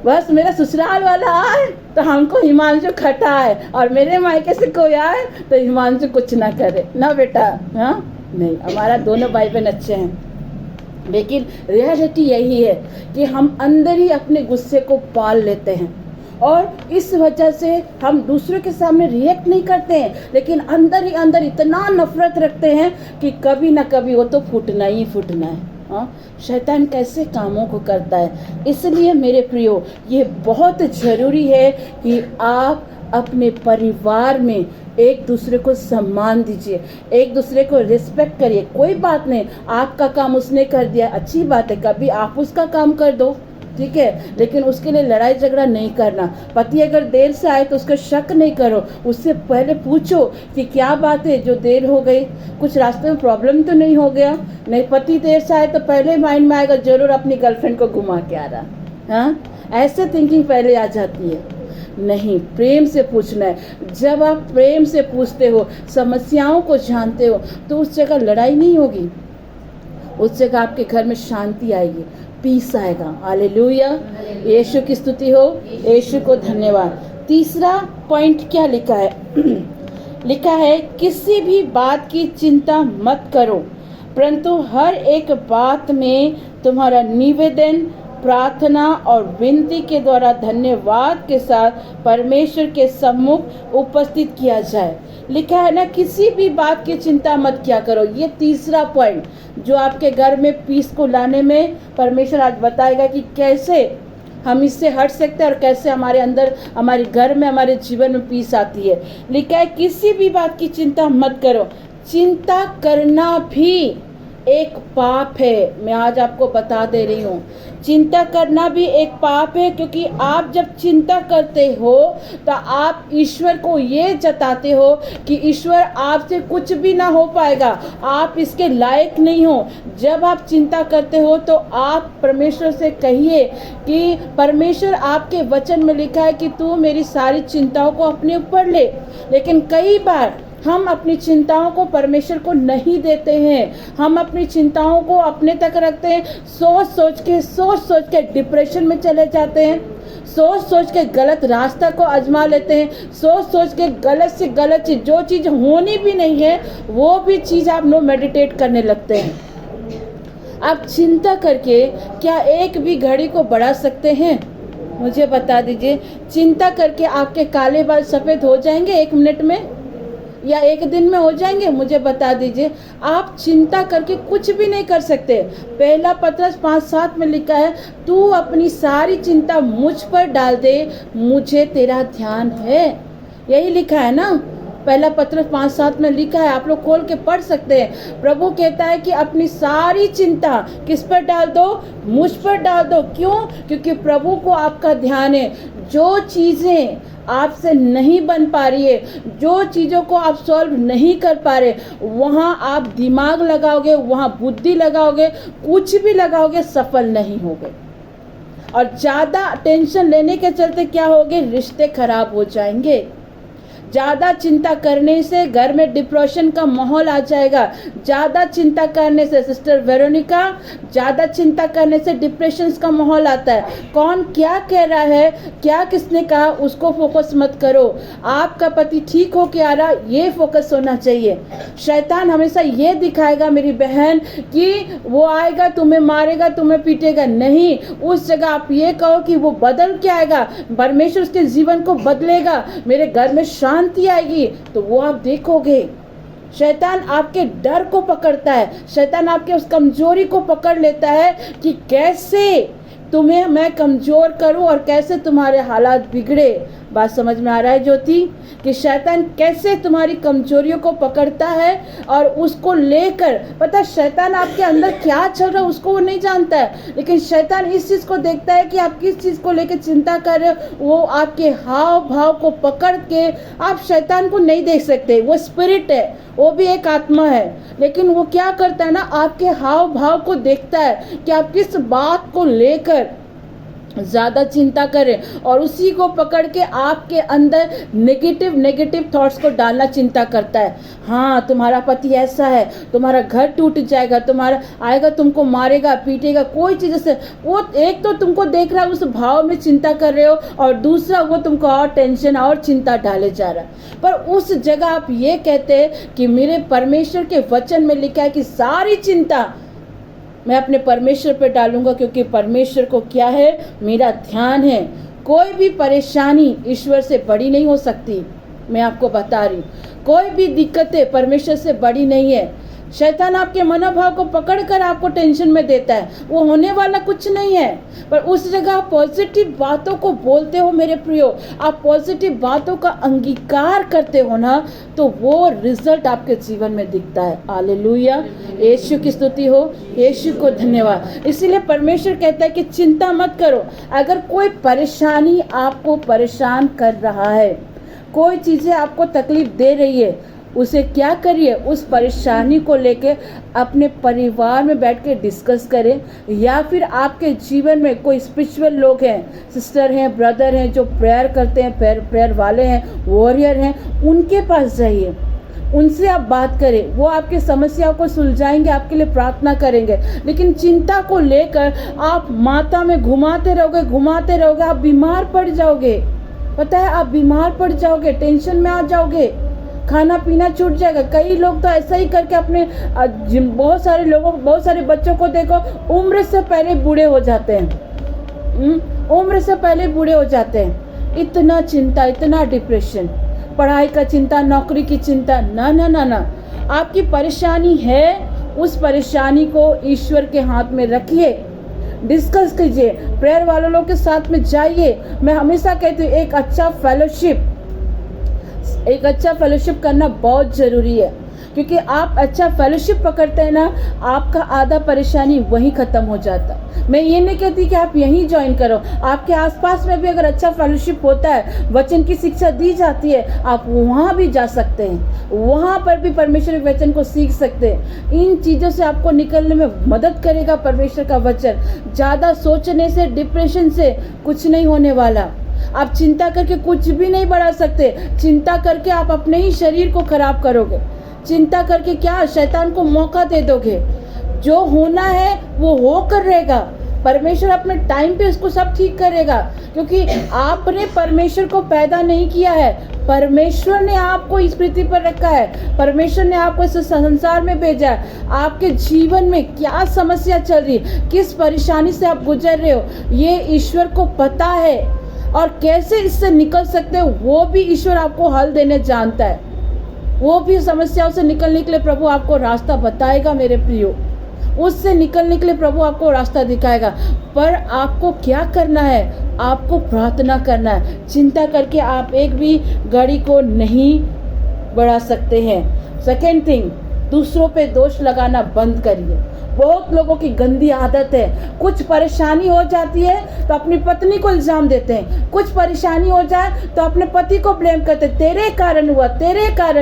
बस मेरा ससुराल वाला आए तो हमको हिमांशु खटाए, और मेरे मायके से कोई आए तो हिमांशु कुछ ना करे ना बेटा। हाँ नहीं, हमारा दोनों भाई बहन अच्छे हैं, लेकिन रियलिटी यही है कि हम अंदर ही अपने गुस्से को पाल लेते हैं, और इस वजह से हम दूसरों के सामने रिएक्ट नहीं करते हैं, लेकिन अंदर ही अंदर इतना नफरत रखते हैं कि कभी ना कभी वो तो फूटना ही फूटना है। हाँ शैतान कैसे कामों को करता है। इसलिए मेरे प्रियो, ये बहुत ज़रूरी है कि आप अपने परिवार में एक दूसरे को सम्मान दीजिए, एक दूसरे को रिस्पेक्ट करिए। कोई बात नहीं, आपका काम उसने कर दिया, अच्छी बात है, कभी आप उसका काम कर दो, ठीक है, लेकिन उसके लिए लड़ाई झगड़ा नहीं करना। पति अगर देर से आए तो उसका शक नहीं करो, उससे पहले पूछो कि क्या बात है जो देर हो गई, कुछ रास्ते में प्रॉब्लम तो नहीं हो गया। नहीं, पति देर से आए तो पहले माइंड में आएगा जरूर अपनी गर्लफ्रेंड को घुमा के आ रहा। हाँ ऐसे थिंकिंग पहले आ जाती है। नहीं, प्रेम से पूछना है। जब आप प्रेम से पूछते हो, समस्याओं को जानते हो, तो उस जगह लड़ाई नहीं होगी, उस जगह आपके घर में शांति आएगी, पीस आएगा। हालेलुया, यीशु की स्तुति हो, यीशु को धन्यवाद। तीसरा पॉइंट क्या लिखा है? लिखा है किसी भी बात की चिंता मत करो, परंतु हर एक बात में तुम्हारा निवेदन, प्रार्थना और विनती के द्वारा धन्यवाद के साथ परमेश्वर के सम्मुख उपस्थित किया जाए। लिखा है ना, किसी भी बात की चिंता मत किया करो। ये तीसरा पॉइंट जो आपके घर में पीस को लाने में परमेश्वर आज बताएगा कि कैसे हम इससे हट सकते हैं और कैसे हमारे अंदर, हमारे घर में, हमारे जीवन में पीस आती है। लिखा है किसी भी बात की चिंता मत करो। चिंता करना भी एक पाप है। मैं आज आपको बता दे रही हूँ, चिंता करना भी एक पाप है, क्योंकि आप जब चिंता करते हो तो आप ईश्वर को ये जताते हो कि ईश्वर आपसे कुछ भी ना हो पाएगा, आप इसके लायक नहीं हो। जब आप चिंता करते हो तो आप परमेश्वर से कहिए कि परमेश्वर, आपके वचन में लिखा है कि तू मेरी सारी चिंताओं को अपने ऊपर ले। लेकिन कई बार हम अपनी चिंताओं को परमेश्वर को नहीं देते हैं, हम अपनी चिंताओं को अपने तक रखते हैं। सोच सोच के डिप्रेशन में चले जाते हैं, सोच के गलत रास्ता को आजमा लेते हैं, सोच के गलत से गलत चीज़, जो चीज़ होनी भी नहीं है वो भी चीज़ आप नो मेडिटेट करने लगते हैं। आप चिंता करके क्या एक भी घड़ी को बढ़ा सकते हैं? मुझे बता दीजिए, चिंता करके आपके काले बाल सफ़ेद हो जाएंगे 1 मिनट में या 1 दिन में हो जाएंगे? मुझे बता दीजिए। आप चिंता करके कुछ भी नहीं कर सकते। पहला पत्रस 5:7 में लिखा है, तू अपनी सारी चिंता मुझ पर डाल दे, मुझे तेरा ध्यान है। यही लिखा है ना, पहला पत्रस 5:7 में लिखा है, आप लोग खोल के पढ़ सकते हैं। प्रभु कहता है कि अपनी सारी चिंता किस पर डाल दो? मुझ पर डाल दो। क्यों? क्योंकि प्रभु को आपका ध्यान है। जो चीज़ें आपसे नहीं बन पा रही है, जो चीज़ों को आप सॉल्व नहीं कर पा रहे, वहाँ आप दिमाग लगाओगे, वहाँ बुद्धि लगाओगे, कुछ भी लगाओगे, सफल नहीं होगे। और ज़्यादा टेंशन लेने के चलते क्या होगे? रिश्ते खराब हो जाएंगे। ज़्यादा चिंता करने से घर में डिप्रेशन का माहौल आ जाएगा। ज़्यादा चिंता करने से, सिस्टर वेरोनिका, ज़्यादा चिंता करने से डिप्रेशन का माहौल आता है। कौन क्या कह रहा है, क्या किसने कहा, उसको फोकस मत करो। आपका पति ठीक हो के आ रहा, ये फोकस होना चाहिए। शैतान हमेशा ये दिखाएगा मेरी बहन कि वो आएगा, तुम्हें मारेगा, तुम्हें पीटेगा। नहीं, उस जगह आप ये कहो कि वो बदल के आएगा, परमेश्वर उसके जीवन को बदलेगा, मेरे घर में शांति आएगी, तो वो आप देखोगे। शैतान आपके डर को पकड़ता है, शैतान आपके उस कमजोरी को पकड़ लेता है कि कैसे तुम्हें मैं कमजोर करूं और कैसे तुम्हारे हालात बिगड़े। बात समझ में आ रहा है ज्योति, कि शैतान कैसे तुम्हारी कमजोरियों को पकड़ता है और उसको लेकर, पता शैतान आपके अंदर क्या चल रहा है उसको वो नहीं जानता है, लेकिन शैतान इस चीज़ को देखता है कि आप किस चीज़ को लेकर चिंता कर रहे हो। वो आपके हाव भाव को पकड़ के, आप शैतान को नहीं देख सकते, वो स्पिरिट है, वो भी एक आत्मा है, लेकिन वो क्या करता है ना, आपके हाव भाव को देखता है कि आप किस बात को लेकर ज़्यादा चिंता करें, और उसी को पकड़ के आपके अंदर नेगेटिव थॉट्स को डालना चिंता करता है। हाँ, तुम्हारा पति ऐसा है, तुम्हारा घर टूट जाएगा, तुम्हारा आएगा तुमको मारेगा पीटेगा, कोई चीज़ से वो एक तो तुमको देख रहा है उस भाव में चिंता कर रहे हो, और दूसरा वो तुमको और टेंशन और चिंता डाले जा रहा है। पर उस जगह आप ये कहते हैं कि मेरे परमेश्वर के वचन में लिखा है कि सारी चिंता मैं अपने परमेश्वर पे डालूंगा, क्योंकि परमेश्वर को क्या है, मेरा ध्यान है। कोई भी परेशानी ईश्वर से बड़ी नहीं हो सकती, मैं आपको बता रही, कोई भी दिक्कतें परमेश्वर से बड़ी नहीं है। शैतान आपके मनोभाव को पकड़कर आपको टेंशन में देता है, वो होने वाला कुछ नहीं है। पर उस जगह आप पॉजिटिव बातों को बोलते हो मेरे प्रियो, आप पॉजिटिव बातों का अंगीकार करते हो ना, तो वो रिजल्ट आपके जीवन में दिखता है। हालेलुया, यीशु की स्तुति हो, यीशु को धन्यवाद। इसीलिए परमेश्वर कहता है कि चिंता मत करो। अगर कोई परेशानी आपको परेशान कर रहा है, कोई चीज़ें आपको तकलीफ दे रही है, उसे क्या करिए, उस परेशानी को लेके अपने परिवार में बैठ के डिस्कस करें, या फिर आपके जीवन में कोई स्पिरिचुअल लोग हैं, सिस्टर हैं, ब्रदर हैं, जो प्रेयर करते हैं, प्रेयर वाले हैं, वॉरियर हैं, उनके पास जाइए, उनसे आप बात करें, वो आपकी समस्याओं को सुलझाएंगे, आपके लिए प्रार्थना करेंगे। लेकिन चिंता को लेकर आप माता में घुमाते रहोगे, आप बीमार पड़ जाओगे। पता है, आप बीमार पड़ जाओगे, टेंशन में आ जाओगे, खाना पीना छूट जाएगा। कई लोग तो ऐसा ही करके अपने बहुत सारे बच्चों को देखो, उम्र से पहले बूढ़े हो जाते हैं, उम्र से पहले बूढ़े हो जाते हैं। इतना चिंता, इतना डिप्रेशन, पढ़ाई का चिंता, नौकरी की चिंता, ना ना ना ना। आपकी परेशानी है, उस परेशानी को ईश्वर के हाथ में रखिए, डिस्कस कीजिए, प्रेयर वाले लोग के साथ में जाइए। मैं हमेशा कहती हूँ एक अच्छा फेलोशिप करना बहुत ज़रूरी है, क्योंकि आप अच्छा फेलोशिप पकड़ते हैं ना, आपका आधा परेशानी वहीं ख़त्म हो जाता। मैं ये नहीं कहती कि आप यहीं ज्वाइन करो, आपके आसपास में भी अगर अच्छा फेलोशिप होता है, वचन की शिक्षा दी जाती है, आप वहाँ भी जा सकते हैं, वहाँ पर भी परमेश्वर के वचन को सीख सकते हैं। इन चीज़ों से आपको निकलने में मदद करेगा परमेश्वर का वचन। ज़्यादा सोचने से, डिप्रेशन से कुछ नहीं होने वाला। आप चिंता करके कुछ भी नहीं बढ़ा सकते। चिंता करके आप अपने ही शरीर को खराब करोगे। चिंता करके क्या, शैतान को मौका दे दोगे। जो होना है वो होकर रहेगा, परमेश्वर अपने टाइम पे उसको सब ठीक करेगा, क्योंकि आपने परमेश्वर को पैदा नहीं किया है, परमेश्वर ने आपको इस पृथ्वी पर रखा है, परमेश्वर ने आपको इस संसार में भेजा है। आपके जीवन में क्या समस्या चल रही है, किस परेशानी से आप गुजर रहे हो, ये ईश्वर को पता है, और कैसे इससे निकल सकते हो वो भी ईश्वर आपको हल देने जानता है। वो भी समस्याओं से निकलने के लिए प्रभु आपको रास्ता बताएगा मेरे प्रियो, उससे निकलने के लिए प्रभु आपको रास्ता दिखाएगा। पर आपको क्या करना है, आपको प्रार्थना करना है। चिंता करके आप एक भी घड़ी को नहीं बढ़ा सकते हैं। सेकेंड थिंग, दूसरों पे दोष लगाना बंद करिए। बहुत लोगों की गंदी आदत है, कुछ परेशानी हो जाती है तो अपनी पत्नी को इल्ज़ाम देते हैं, कुछ परेशानी हो जाए तो अपने पति को ब्लेम करते हैं, तेरे कारण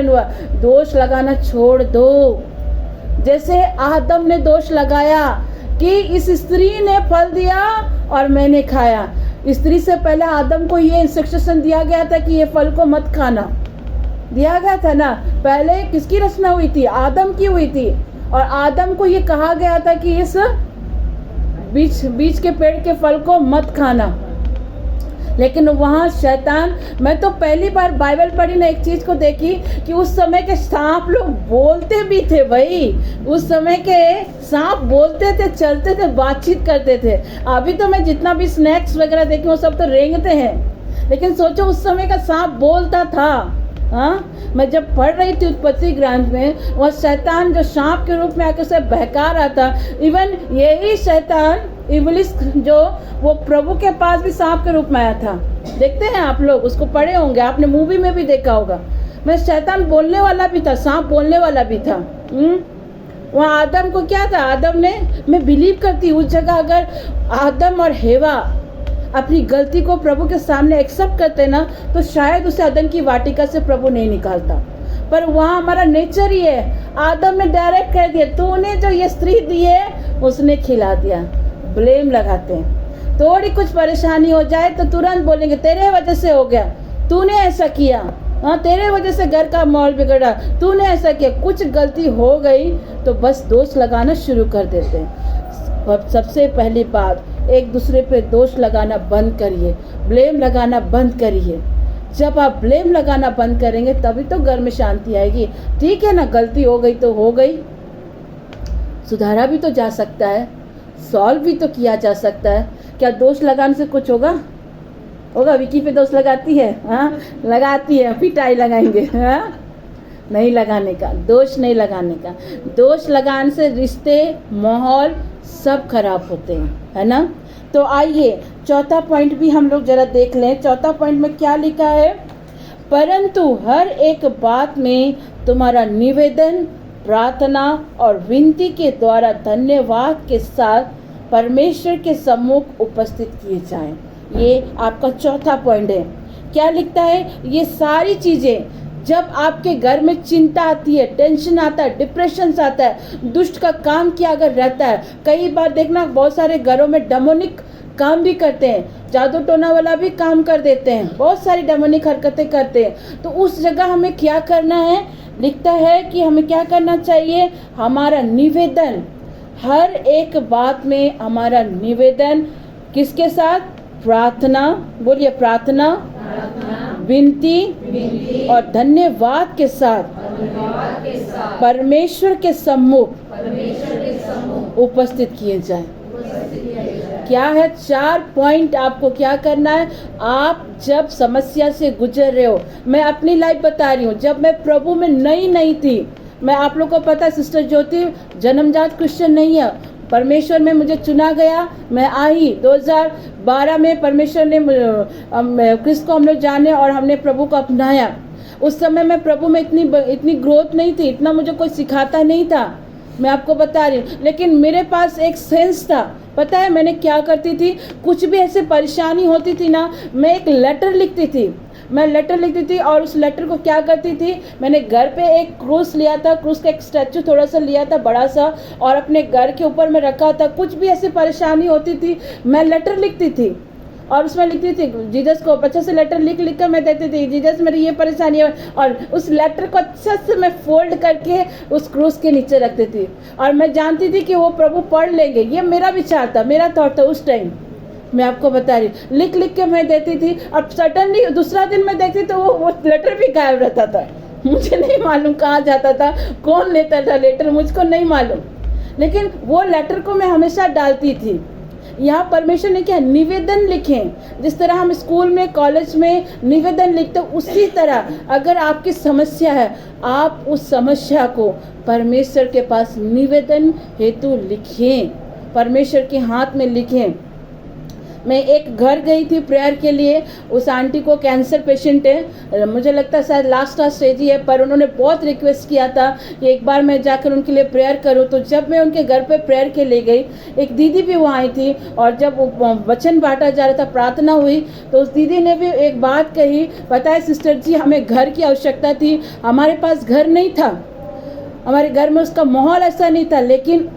हुआ। दोष लगाना छोड़ दो। जैसे आदम ने दोष लगाया कि इस स्त्री ने फल दिया और मैंने खाया। स्त्री से पहले आदम को ये इंस्ट्रक्शन दिया गया था कि ये फल को मत खाना, दिया गया था ना। पहले किसकी रचना हुई थी, आदम की हुई थी, और आदम को ये कहा गया था कि इस बीच के पेड़ के फल को मत खाना। लेकिन वहाँ शैतान, मैं तो पहली बार बाइबल पढ़ी ना, एक चीज़ को देखी कि उस समय के सांप लोग बोलते भी थे भाई। उस समय के सांप बोलते थे, चलते थे, बातचीत करते थे। अभी तो मैं जितना भी स्नैक्स वगैरह देखी वो सब तो रेंगते हैं, लेकिन सोचो उस समय का सांप बोलता था। हाँ, मैं जब पढ़ रही थी उत्पत्ति ग्रंथ में, वह शैतान जो सांप के रूप में आकर उसे बहका रहा था। इवन यही शैतान इब्लिस जो वो प्रभु के पास भी सांप के रूप में आया था। देखते हैं आप लोग, उसको पढ़े होंगे, आपने मूवी में भी देखा होगा। मैं शैतान बोलने वाला भी था, सांप बोलने वाला भी था। वहाँ आदम को क्या था, आदम ने, मैं बिलीव करती उस जगह अगर आदम और हेवा अपनी गलती को प्रभु के सामने एक्सेप्ट करते ना, तो शायद उसे अदन की वाटिका से प्रभु नहीं निकालता। पर वहाँ हमारा नेचर ही है, आदम ने डायरेक्ट कह दिया, तूने जो ये स्त्री दी है उसने खिला दिया। ब्लेम लगाते हैं, थोड़ी कुछ परेशानी हो जाए तो तुरंत बोलेंगे तेरे वजह से हो गया, तूने ऐसा किया, हाँ तेरे वजह से घर का माहौल बिगड़ा, तूने ऐसा किया। कुछ गलती हो गई तो बस दोष लगाना शुरू कर देते हैं। सबसे पहली बात, एक दूसरे पे दोष लगाना बंद करिए, ब्लेम लगाना बंद करिए। जब आप ब्लेम लगाना बंद करेंगे तभी तो घर में शांति आएगी। ठीक है ना, गलती हो गई तो हो गई, सुधारा भी तो जा सकता है, सॉल्व भी तो किया जा सकता है। क्या दोष लगाने से कुछ होगा? विकी पे दोष लगाती है, हाँ लगाती है, पिटाई लगाएंगे, हाँ नहीं लगाने का, दोष नहीं लगाने का। दोष लगाने से रिश्ते, माहौल सब खराब होते हैं, है ना। तो आइए चौथा पॉइंट भी हम लोग जरा देख लें। चौथा पॉइंट में क्या लिखा है, परंतु हर एक बात में तुम्हारा निवेदन, प्रार्थना और विनती के द्वारा धन्यवाद के साथ परमेश्वर के सम्मुख उपस्थित किए जाएं। ये आपका चौथा पॉइंट है। क्या लिखता है, ये सारी चीज़ें जब आपके घर में चिंता आती है, टेंशन आता है, डिप्रेशन आता है, दुष्ट का काम किया अगर रहता है, कई बार देखना बहुत सारे घरों में डेमोनिक काम भी करते हैं, जादू टोना वाला भी काम कर देते हैं, बहुत सारी डेमोनिक हरकतें करते हैं। तो उस जगह हमें क्या करना है, लिखता है कि हमें क्या करना चाहिए, हमारा निवेदन, हर एक बात में हमारा निवेदन किसके साथ, प्रार्थना, बोलिए प्रार्थना, विनती और धन्यवाद के साथ परमेश्वर के सम्मुख उपस्थित किए जाएं। क्या है, 4 पॉइंट आपको क्या करना है। आप जब समस्या से गुजर रहे हो, मैं अपनी लाइफ बता रही हूँ, जब मैं प्रभु में नई थी, मैं आप लोगों को पता है सिस्टर ज्योति जन्मजात क्रिश्चियन नहीं है, परमेश्वर में मुझे चुना गया, मैं आई 2012 में, परमेश्वर ने क्रिस्त को हम लोग जाने और हमने प्रभु को अपनाया। उस समय मैं प्रभु में इतनी ग्रोथ नहीं थी, इतना मुझे कोई सिखाता नहीं था, मैं आपको बता रही हूँ। लेकिन मेरे पास एक सेंस था, पता है मैंने क्या करती थी, कुछ भी ऐसे परेशानी होती थी ना, मैं एक लेटर लिखती थी और उस लेटर को क्या करती थी, मैंने घर पे एक क्रूस लिया था, क्रूस का एक स्टैचू थोड़ा सा लिया था बड़ा सा, और अपने घर के ऊपर में रखा था। कुछ भी ऐसी परेशानी होती थी मैं लेटर लिखती थी और उसमें लिखती थी जीसस को, अच्छे से लेटर लिख कर मैं देती थी, जीसस मेरी ये परेशानी है, और उस लेटर को अच्छे से मैं फोल्ड करके उस क्रूस के नीचे रखती थी। और मैं जानती थी कि वो प्रभु पढ़ लेंगे, ये मेरा विचार था, मेरा थॉट था उस टाइम, मैं आपको बता रही, लिख के मैं देती थी। अब सडनली दूसरा दिन मैं देखती तो वो लेटर भी गायब रहता था, मुझे नहीं मालूम कहाँ जाता था, कौन लेता था लेटर, मुझको नहीं मालूम, लेकिन वो लेटर को मैं हमेशा डालती थी। यहाँ परमेश्वर ने क्या, निवेदन लिखें, जिस तरह हम स्कूल में, कॉलेज में निवेदन लिखते उसी तरह अगर आपकी समस्या है, आप उस समस्या को परमेश्वर के पास निवेदन हेतु लिखें, परमेश्वर के हाथ में लिखें। मैं एक घर गई थी प्रेयर के लिए, उस आंटी को कैंसर पेशेंट है, मुझे लगता है शायद लास्ट स्टेज ही है, पर उन्होंने बहुत रिक्वेस्ट किया था कि एक बार मैं जाकर उनके लिए प्रेयर करूं। तो जब मैं उनके घर पे प्रेयर के लिए गई, एक दीदी भी वहाँ आई थी, और जब वचन बांटा जा रहा था, प्रार्थना हुई, तो उस दीदी ने भी एक बात कही, पता है सिस्टर जी, हमें घर की आवश्यकता थी, हमारे पास घर नहीं था, हमारे घर में उसका माहौल ऐसा नहीं था, लेकिन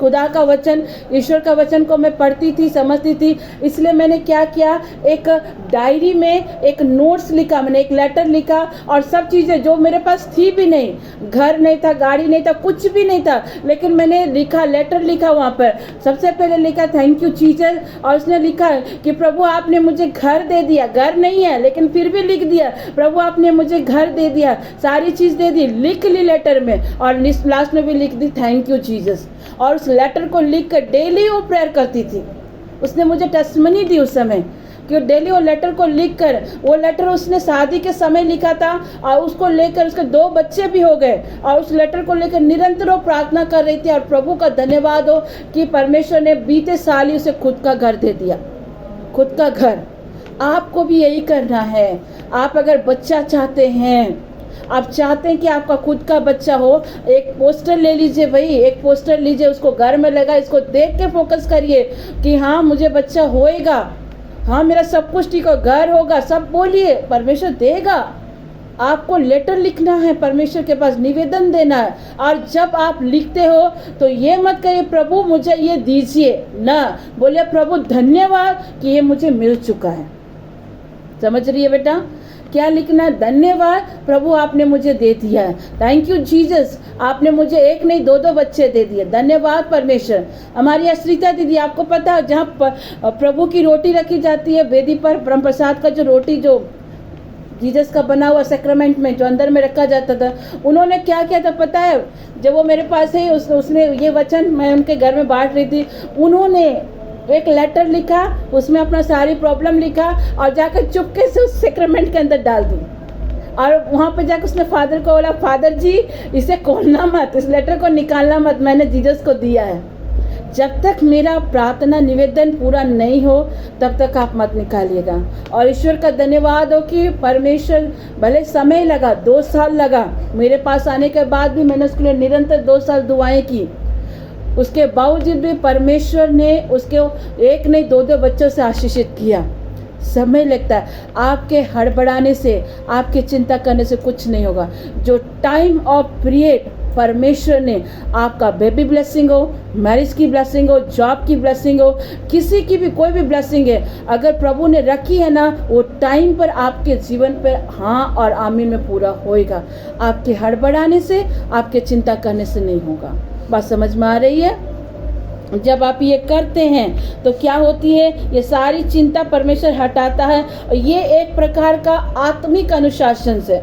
खुदा का वचन, ईश्वर का वचन को मैं पढ़ती थी, समझती थी, इसलिए मैंने क्या किया, एक डायरी में एक नोट्स लिखा, मैंने एक लेटर लिखा, और सब चीज़ें जो मेरे पास थी भी नहीं, घर नहीं था, गाड़ी नहीं था, कुछ भी नहीं था, लेकिन मैंने लिखा, लेटर लिखा वहाँ पर। सबसे पहले लिखा थैंक यू जीसस, और उसने लिखा कि प्रभु आपने मुझे घर दे दिया, घर नहीं है लेकिन फिर भी लिख दिया, प्रभु आपने मुझे घर दे दिया, सारी चीज़ दे दी, लिख ली लेटर में, और लास्ट में भी लिख दी थैंक यू जीसस। और उस लेटर को लिख कर डेली वो प्रेयर करती थी। उसने मुझे टेस्टिमनी दी उस समय कि डेली वो लेटर को लिख कर, वो लेटर उसने शादी के समय लिखा था, और उसको लेकर उसके 2 बच्चे भी हो गए, और उस लेटर को लेकर निरंतर वो प्रार्थना कर रही थी। और प्रभु का धन्यवाद हो कि परमेश्वर ने बीते साल ही उसे खुद का घर दे दिया, खुद का घर। आपको भी यही करना है। आप अगर बच्चा चाहते हैं, आप चाहते हैं कि आपका खुद का बच्चा हो, एक पोस्टर ले लीजिए भाई, एक पोस्टर लीजिए, उसको घर में लगा, इसको देख के फोकस करिए कि हाँ मुझे बच्चा होएगा, हाँ मेरा सब कुछ ठीक हो, घर होगा, सब बोलिए, परमेश्वर देगा। आपको लेटर लिखना है, परमेश्वर के पास निवेदन देना है। और जब आप लिखते हो तो ये मत कहिए प्रभु मुझे ये दीजिए, ना, बोले प्रभु धन्यवाद कि ये मुझे मिल चुका है। समझ रही है बेटा? क्या लिखना है? धन्यवाद प्रभु आपने मुझे दे दिया है, थैंक यू जीसस, आपने मुझे एक नहीं दो बच्चे दे दिए, धन्यवाद परमेश्वर। हमारी अश्रिता दीदी, आपको पता है जहाँ प्रभु की रोटी रखी जाती है वेदी पर, ब्रह्म प्रसाद का जो रोटी जो जीसस का बना हुआ सेक्रेमेंट में जो अंदर में रखा जाता था, उन्होंने क्या किया था पता है? जब वो मेरे पास है उसने ये वचन मैं उनके घर में बांट रही थी, उन्होंने एक लेटर लिखा, उसमें अपना सारी प्रॉब्लम लिखा और जाकर चुपके से उस सेक्रेमेंट के अंदर डाल दी। और वहाँ पे जाकर उसने फादर को बोला, फादर जी इसे खोलना मत, इस लेटर को निकालना मत, मैंने जीसस को दिया है। जब तक मेरा प्रार्थना निवेदन पूरा नहीं हो तब तक आप मत निकालिएगा। और ईश्वर का धन्यवाद हो कि परमेश्वर, भले समय लगा, 2 साल लगा मेरे पास आने के बाद भी, मैंने उसके लिए निरंतर 2 साल दुआएं की, उसके बावजूद भी परमेश्वर ने उसके एक नहीं 2 बच्चों से आशीषित किया। समय लगता है, आपके हड़बड़ाने से, आपके चिंता करने से कुछ नहीं होगा। जो टाइम और पीरियड परमेश्वर ने आपका बेबी ब्लेसिंग हो, मैरिज की ब्लेसिंग हो, जॉब की ब्लेसिंग हो, किसी की भी कोई भी ब्लेसिंग है, अगर प्रभु ने रखी है ना, वो टाइम पर आपके जीवन पर हाँ और आमीन में पूरा होएगा। आपके हड़बड़ाने से, आपके चिंता करने से नहीं होगा। बात समझ में आ रही है? जब आप ये करते हैं तो क्या होती है, ये सारी चिंता परमेश्वर हटाता है। और ये एक प्रकार का आत्मिक अनुशासन से,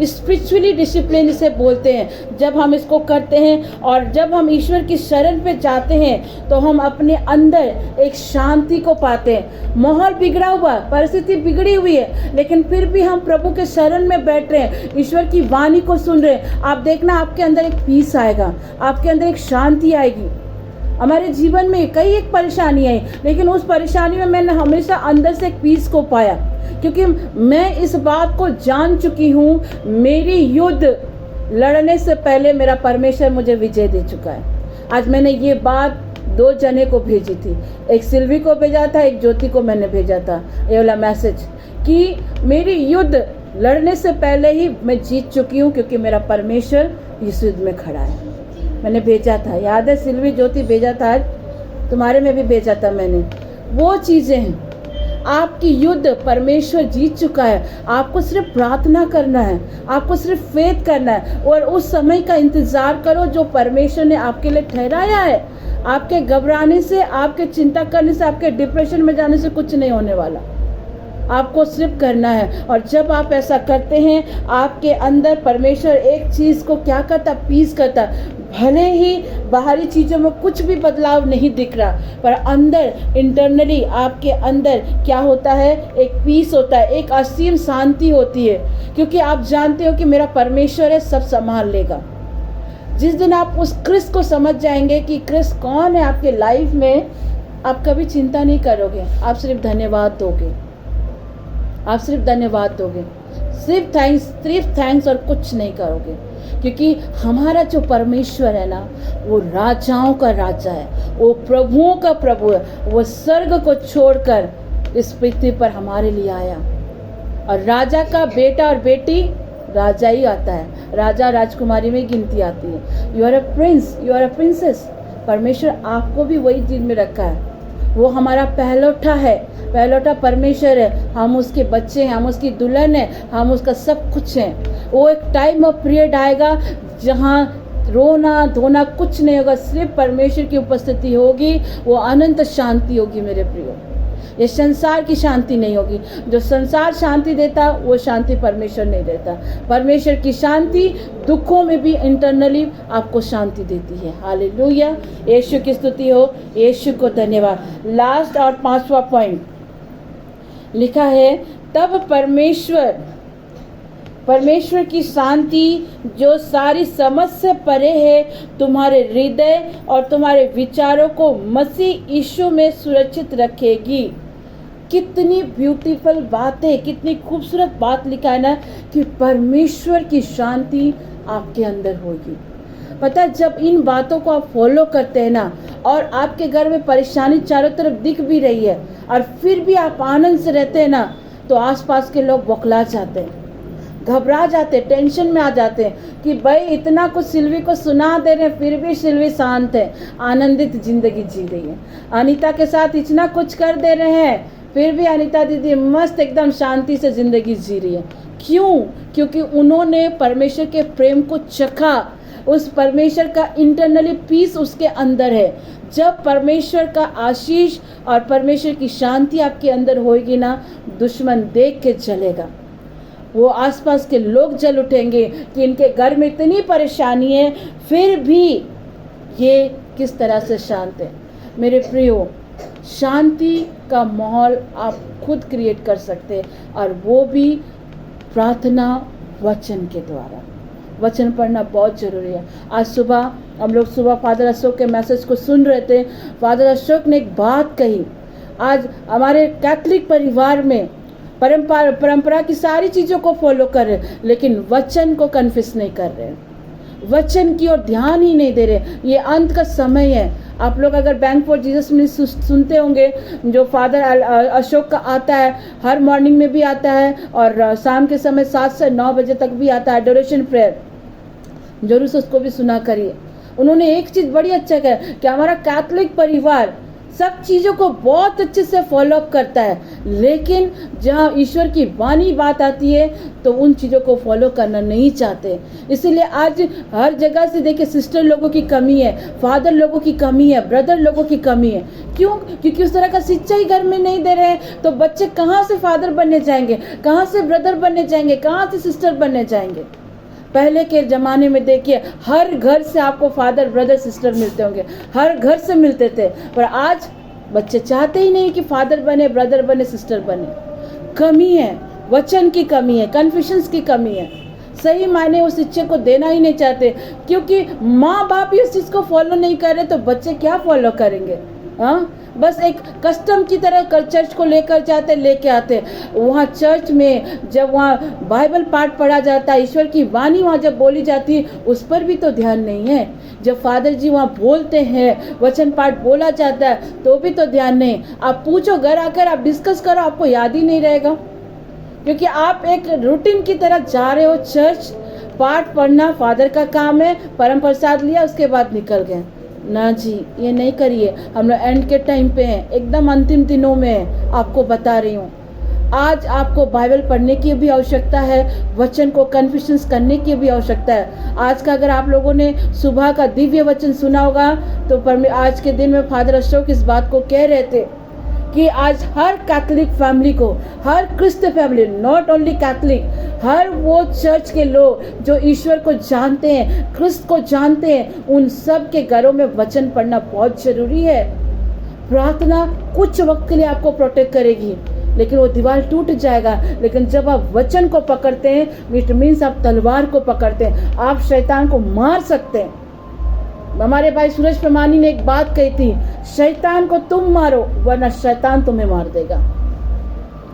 स्पिरिचुअली डिसिप्लिन इसे बोलते हैं। जब हम इसको करते हैं और जब हम ईश्वर की शरण पे जाते हैं तो हम अपने अंदर एक शांति को पाते हैं। माहौल बिगड़ा हुआ, परिस्थिति बिगड़ी हुई है, लेकिन फिर भी हम प्रभु के शरण में बैठ रहे हैं, ईश्वर की वाणी को सुन रहे हैं। आप देखना आपके अंदर एक पीस आएगा, आपके अंदर एक शांति आएगी। हमारे जीवन में कई एक परेशानी आई, लेकिन उस परेशानी में मैंने हमेशा अंदर से एक पीस को पाया, क्योंकि मैं इस बात को जान चुकी हूँ, मेरी युद्ध लड़ने से पहले मेरा परमेश्वर मुझे विजय दे चुका है। आज मैंने ये बात 2 जने को भेजी थी, एक सिल्वी को भेजा था, एक ज्योति को मैंने भेजा था ये वाला मैसेज, कि मेरी युद्ध लड़ने से पहले ही मैं जीत चुकी हूँ, क्योंकि मेरा परमेश्वर इस युद्ध में खड़ा है। मैंने भेजा था, याद है सिल्वी, ज्योति भेजा था, आज तुम्हारे में भी भेजा था मैंने। वो चीज़ें हैं, आपकी युद्ध परमेश्वर जीत चुका है। आपको सिर्फ प्रार्थना करना है, आपको सिर्फ फेथ करना है और उस समय का इंतज़ार करो जो परमेश्वर ने आपके लिए ठहराया है। आपके घबराने से, आपके चिंता करने से, आपके डिप्रेशन में जाने से कुछ नहीं होने वाला। आपको सिर्फ करना है। और जब आप ऐसा करते हैं, आपके अंदर परमेश्वर एक चीज़ को क्या करता, पीस करता। भले ही बाहरी चीज़ों में कुछ भी बदलाव नहीं दिख रहा, पर अंदर इंटरनली आपके अंदर क्या होता है, एक पीस होता है, एक असीम शांति होती है, क्योंकि आप जानते हो कि मेरा परमेश्वर है, सब संभाल लेगा। जिस दिन आप उस क्रिस्त को समझ जाएंगे कि क्रिस्त कौन है आपके लाइफ में, आप कभी चिंता नहीं करोगे, आप सिर्फ धन्यवाद दोगे, आप सिर्फ धन्यवाद दोगे, सिर्फ थैंक्स और कुछ नहीं करोगे। क्योंकि हमारा जो परमेश्वर है ना, वो राजाओं का राजा है, वो प्रभुओं का प्रभु है। वो स्वर्ग को छोड़कर इस पृथ्वी पर हमारे लिए आया। और राजा का बेटा और बेटी राजा ही आता है, राजा राजकुमारी में गिनती आती है। You are a prince, you are a princess. परमेश्वर आपको भी वही चीज में रखा है। वो हमारा पहलौठा है, पहलौठा परमेश्वर है। हम उसके बच्चे हैं, हम उसकी दुल्हन है, हम उसका सब कुछ हैं। वो एक टाइम और पीरियड आएगा जहाँ रोना धोना कुछ नहीं होगा, सिर्फ परमेश्वर की उपस्थिति होगी। वो अनंत शांति होगी मेरे प्रियो। ये संसार की शांति नहीं होगी। जो संसार शांति देता वो शांति परमेश्वर नहीं देता। परमेश्वर की शांति दुखों में भी इंटरनली आपको शांति देती है। हालेलुया, यीशु की स्तुति हो, यीशु को धन्यवाद। लास्ट और 5वां पॉइंट लिखा है, तब परमेश्वर की शांति जो सारी समझ से परे है, तुम्हारे हृदय और तुम्हारे विचारों को मसीह यीशु में सुरक्षित रखेगी। कितनी ब्यूटीफुल बातें, कितनी खूबसूरत बात लिखा है ना कि परमेश्वर की शांति आपके अंदर होगी। पता है, जब इन बातों को आप फॉलो करते हैं ना, और आपके घर में परेशानी चारों तरफ दिख भी रही है और फिर भी आप आनंद से रहते हैं ना, तो आसपास के लोग बौखला जाते हैं, घबरा जाते हैं, टेंशन में आ जाते हैं कि भाई इतना कुछ सिल्वी को सुना दे रहे हैं, फिर भी सिल्वी शांत है, आनंदित जिंदगी जी रही है। अनीता के साथ इतना कुछ कर दे रहे हैं, फिर भी अनीता दीदी मस्त एकदम शांति से जिंदगी जी रही है। क्यों? क्योंकि उन्होंने परमेश्वर के प्रेम को चखा, उस परमेश्वर का इंटरनली पीस उसके अंदर है। जब परमेश्वर का आशीष और परमेश्वर की शांति आपके अंदर होगी ना, दुश्मन देख के जलेगा, वो आसपास के लोग जल उठेंगे कि इनके घर में इतनी परेशानी है, फिर भी ये किस तरह से शांत है। मेरे प्रियो, शांति का माहौल आप खुद क्रिएट कर सकते हैं, और वो भी प्रार्थना वचन के द्वारा। वचन पढ़ना बहुत ज़रूरी है। आज सुबह हम लोग फादर अशोक के मैसेज को सुन रहे थे। फादर अशोक ने एक बात कही, आज हमारे कैथलिक परिवार में परंपरा की सारी चीज़ों को फॉलो कर रहे, लेकिन वचन को कन्फिस नहीं कर रहे, वचन की ओर ध्यान ही नहीं दे रहे। ये अंत का समय है। आप लोग अगर बैंक फॉर जीसस में सुनते होंगे, जो फादर अशोक का आता है, हर मॉर्निंग में भी आता है और शाम के समय 7 से 9 बजे तक भी आता है, एडोरेशन प्रेयर, जरूर से उसको भी सुना करिए। उन्होंने एक चीज़ बड़ी अच्छा कहा कि हमारा कैथलिक परिवार सब चीज़ों को बहुत अच्छे से फॉलो अप करता है, लेकिन जहाँ ईश्वर की वाणी बात आती है तो उन चीज़ों को फॉलो करना नहीं चाहते। इसीलिए आज हर जगह से देखिए, सिस्टर लोगों की कमी है, फादर लोगों की कमी है, ब्रदर लोगों की कमी है। क्यों? क्योंकि उस तरह का शिक्षा ही घर में नहीं दे रहे हैं, तो बच्चे कहाँ से फादर बनने जाएंगे, कहाँ से ब्रदर बनने जाएंगे, कहाँ से सिस्टर बनने जाएंगे। पहले के ज़माने में देखिए, हर घर से आपको फादर ब्रदर सिस्टर मिलते होंगे, हर घर से मिलते थे, पर आज बच्चे चाहते ही नहीं कि फादर बने, ब्रदर बने, सिस्टर बने। कमी है, वचन की कमी है, कन्फेशंस की कमी है। सही मायने उस शिक्षा को देना ही नहीं चाहते, क्योंकि माँ बाप ही उस चीज़ को फॉलो नहीं कर रहे, तो बच्चे क्या फॉलो करेंगे? हाँ, बस एक कस्टम की तरह चर्च को लेके आते। वहाँ चर्च में जब वहाँ बाइबल पाठ पढ़ा जाता है, ईश्वर की वाणी वहाँ जब बोली जाती है, उस पर भी तो ध्यान नहीं है। जब फादर जी वहाँ बोलते हैं, वचन पाठ बोला जाता है, तो भी तो ध्यान नहीं। आप पूछो, घर आकर आप डिस्कस करो, आपको याद ही नहीं रहेगा, क्योंकि आप एक रूटीन की तरह जा रहे हो। चर्च पाठ पढ़ना फादर का काम है, परम प्रसाद लिया, उसके बाद निकल गए। ना जी, ये नहीं करिए। हम लोग एंड के टाइम पे हैं, एकदम अंतिम दिनों में आपको बता रही हूँ। आज आपको बाइबल पढ़ने की भी आवश्यकता है, वचन को कन्फेशंस करने की भी आवश्यकता है। आज का अगर आप लोगों ने सुबह का दिव्य वचन सुना होगा, तो आज के दिन में फादर अशोक इस बात को कह रहे थे कि आज हर कैथलिक फैमिली को, हर Christian family, not only Catholic, हर वो चर्च के लोग जो ईश्वर को जानते हैं, क्रिस्त को जानते हैं, उन सब के घरों में वचन पढ़ना बहुत जरूरी है। प्रार्थना कुछ वक्त के लिए आपको प्रोटेक्ट करेगी, लेकिन वो दीवार टूट जाएगा। लेकिन जब आप वचन को पकड़ते हैं, इट मीन्स आप तलवार को पकड़ते हैं, आप शैतान को मार सकते हैं। हमारे भाई सूरज प्रमाणी ने एक बात कही थी, शैतान को तुम मारो वरना शैतान तुम्हें मार देगा।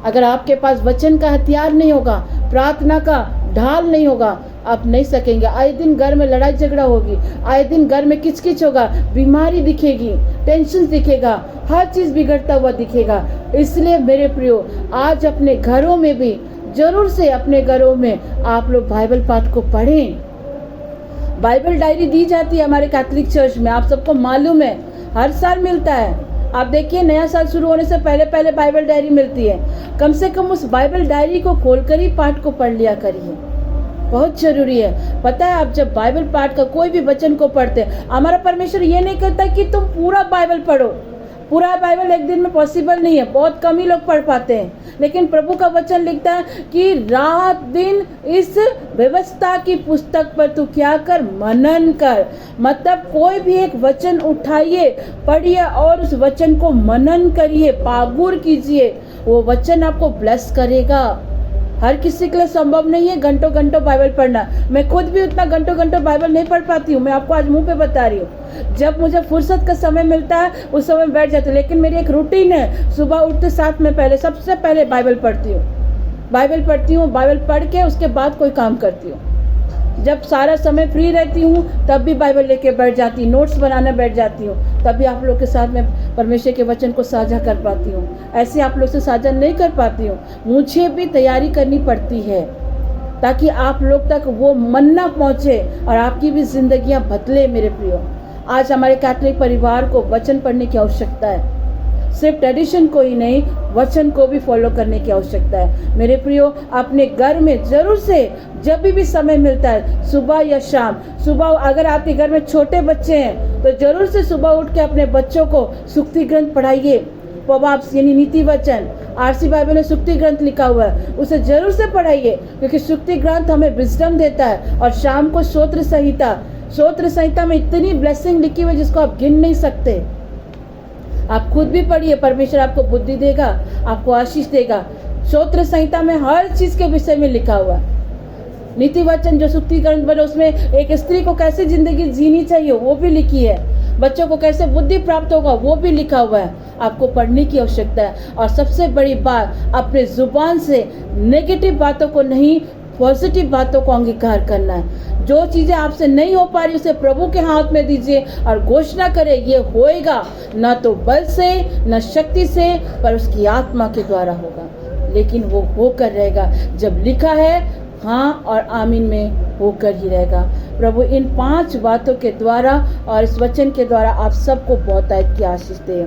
अगर आपके पास वचन का हथियार नहीं होगा, प्रार्थना का ढाल नहीं होगा, आप नहीं सकेंगे। आए दिन घर में लड़ाई झगड़ा होगी, आए दिन घर में किचकिच होगा, बीमारी दिखेगी, टेंशन दिखेगा, हर चीज़ बिगड़ता हुआ दिखेगा। इसलिए मेरे प्रियो, आज अपने घरों में भी जरूर से अपने घरों में आप लोग बाइबल पाठ को पढ़ें। बाइबल डायरी दी जाती है हमारे कैथलिक चर्च में, आप सबको मालूम है, हर साल मिलता है। आप देखिए, नया साल शुरू होने से पहले पहले बाइबल डायरी मिलती है। कम से कम उस बाइबल डायरी को खोलकर ही पाठ को पढ़ लिया करिए, बहुत जरूरी है। पता है, आप जब बाइबल पाठ का कोई भी वचन को पढ़ते, हमारा परमेश्वर ये नहीं कहता कि तुम पूरा बाइबल पढ़ो। पूरा बाइबल एक दिन में पॉसिबल नहीं है, बहुत कम ही लोग पढ़ पाते हैं। लेकिन प्रभु का वचन लिखता है कि रात दिन इस व्यवस्था की पुस्तक पर तू क्या कर, मनन कर। मतलब कोई भी एक वचन उठाइए, पढ़िए और उस वचन को मनन करिए, पागुर कीजिए, वो वचन आपको ब्लेस करेगा। हर किसी के लिए संभव नहीं है घंटों घंटों बाइबल पढ़ना। मैं खुद भी उतना घंटों घंटों बाइबल नहीं पढ़ पाती हूँ, मैं आपको आज मुंह पे बता रही हूँ। जब मुझे फुर्सत का समय मिलता है उस समय बैठ जाती हूँ, लेकिन मेरी एक रूटीन है, सुबह उठते साथ में पहले सबसे पहले बाइबल पढ़ती हूँ। बाइबल पढ़ के उसके बाद कोई काम करती हूँ। जब सारा समय फ्री रहती हूँ तब भी बाइबल लेके बैठ जाती हूँ, नोट्स बनाने बैठ जाती हूँ, तब भी आप लोग के साथ में परमेश्वर के वचन को साझा कर पाती हूँ। ऐसे आप लोग से साझा नहीं कर पाती हूँ, मुझे भी तैयारी करनी पड़ती है ताकि आप लोग तक वो मन्ना पहुँचे और आपकी भी जिंदगियाँ बदले। मेरे प्रियो, आज हमारे कैथोलिक परिवार को वचन पढ़ने की आवश्यकता है, सिर्फ ट्रेडिशन को ही नहीं, वचन को भी फॉलो करने की आवश्यकता है। मेरे प्रियो, अपने घर में जरूर से जब भी समय मिलता है, सुबह या शाम, सुबह अगर आपके घर में छोटे बच्चे हैं तो जरूर से सुबह उठ के अपने बच्चों को सुक्ति ग्रंथ पढ़ाइए। प्रोवर्ब्स यानी नीति वचन, आरसी बाइबल में सुक्ति ग्रंथ लिखा हुआ है, उसे जरूर से पढ़ाइए, क्योंकि सुक्ति ग्रंथ हमें विजडम देता है। और शाम को स्तोत्र संहिता में इतनी ब्लेसिंग लिखी हुई है जिसको आप गिन नहीं सकते। आप खुद भी पढ़िए, परमेश्वर आपको बुद्धि देगा, आपको आशीष देगा। स्तोत्र संहिता में हर चीज के विषय में लिखा हुआ है। नीति वचन जो सुक्ति ग्रंथ बने उसमें एक स्त्री को कैसे जिंदगी जीनी चाहिए वो भी लिखी है, बच्चों को कैसे बुद्धि प्राप्त होगा वो भी लिखा हुआ है। आपको पढ़ने की आवश्यकता है। और सबसे बड़ी बात, अपने जुबान से नेगेटिव बातों को नहीं, पॉजिटिव बातों को अंगीकार करना है। जो चीजें आपसे नहीं हो पा रही उसे प्रभु के हाथ में दीजिए और घोषणा करें ये होएगा, ना तो बल से न शक्ति से, पर उसकी आत्मा के द्वारा होगा। लेकिन वो होकर रहेगा जब लिखा है हाँ और आमीन में होकर ही रहेगा। प्रभु इन 5 बातों के द्वारा और इस वचन के द्वारा आप सबको बहुतायत की आशीष दे।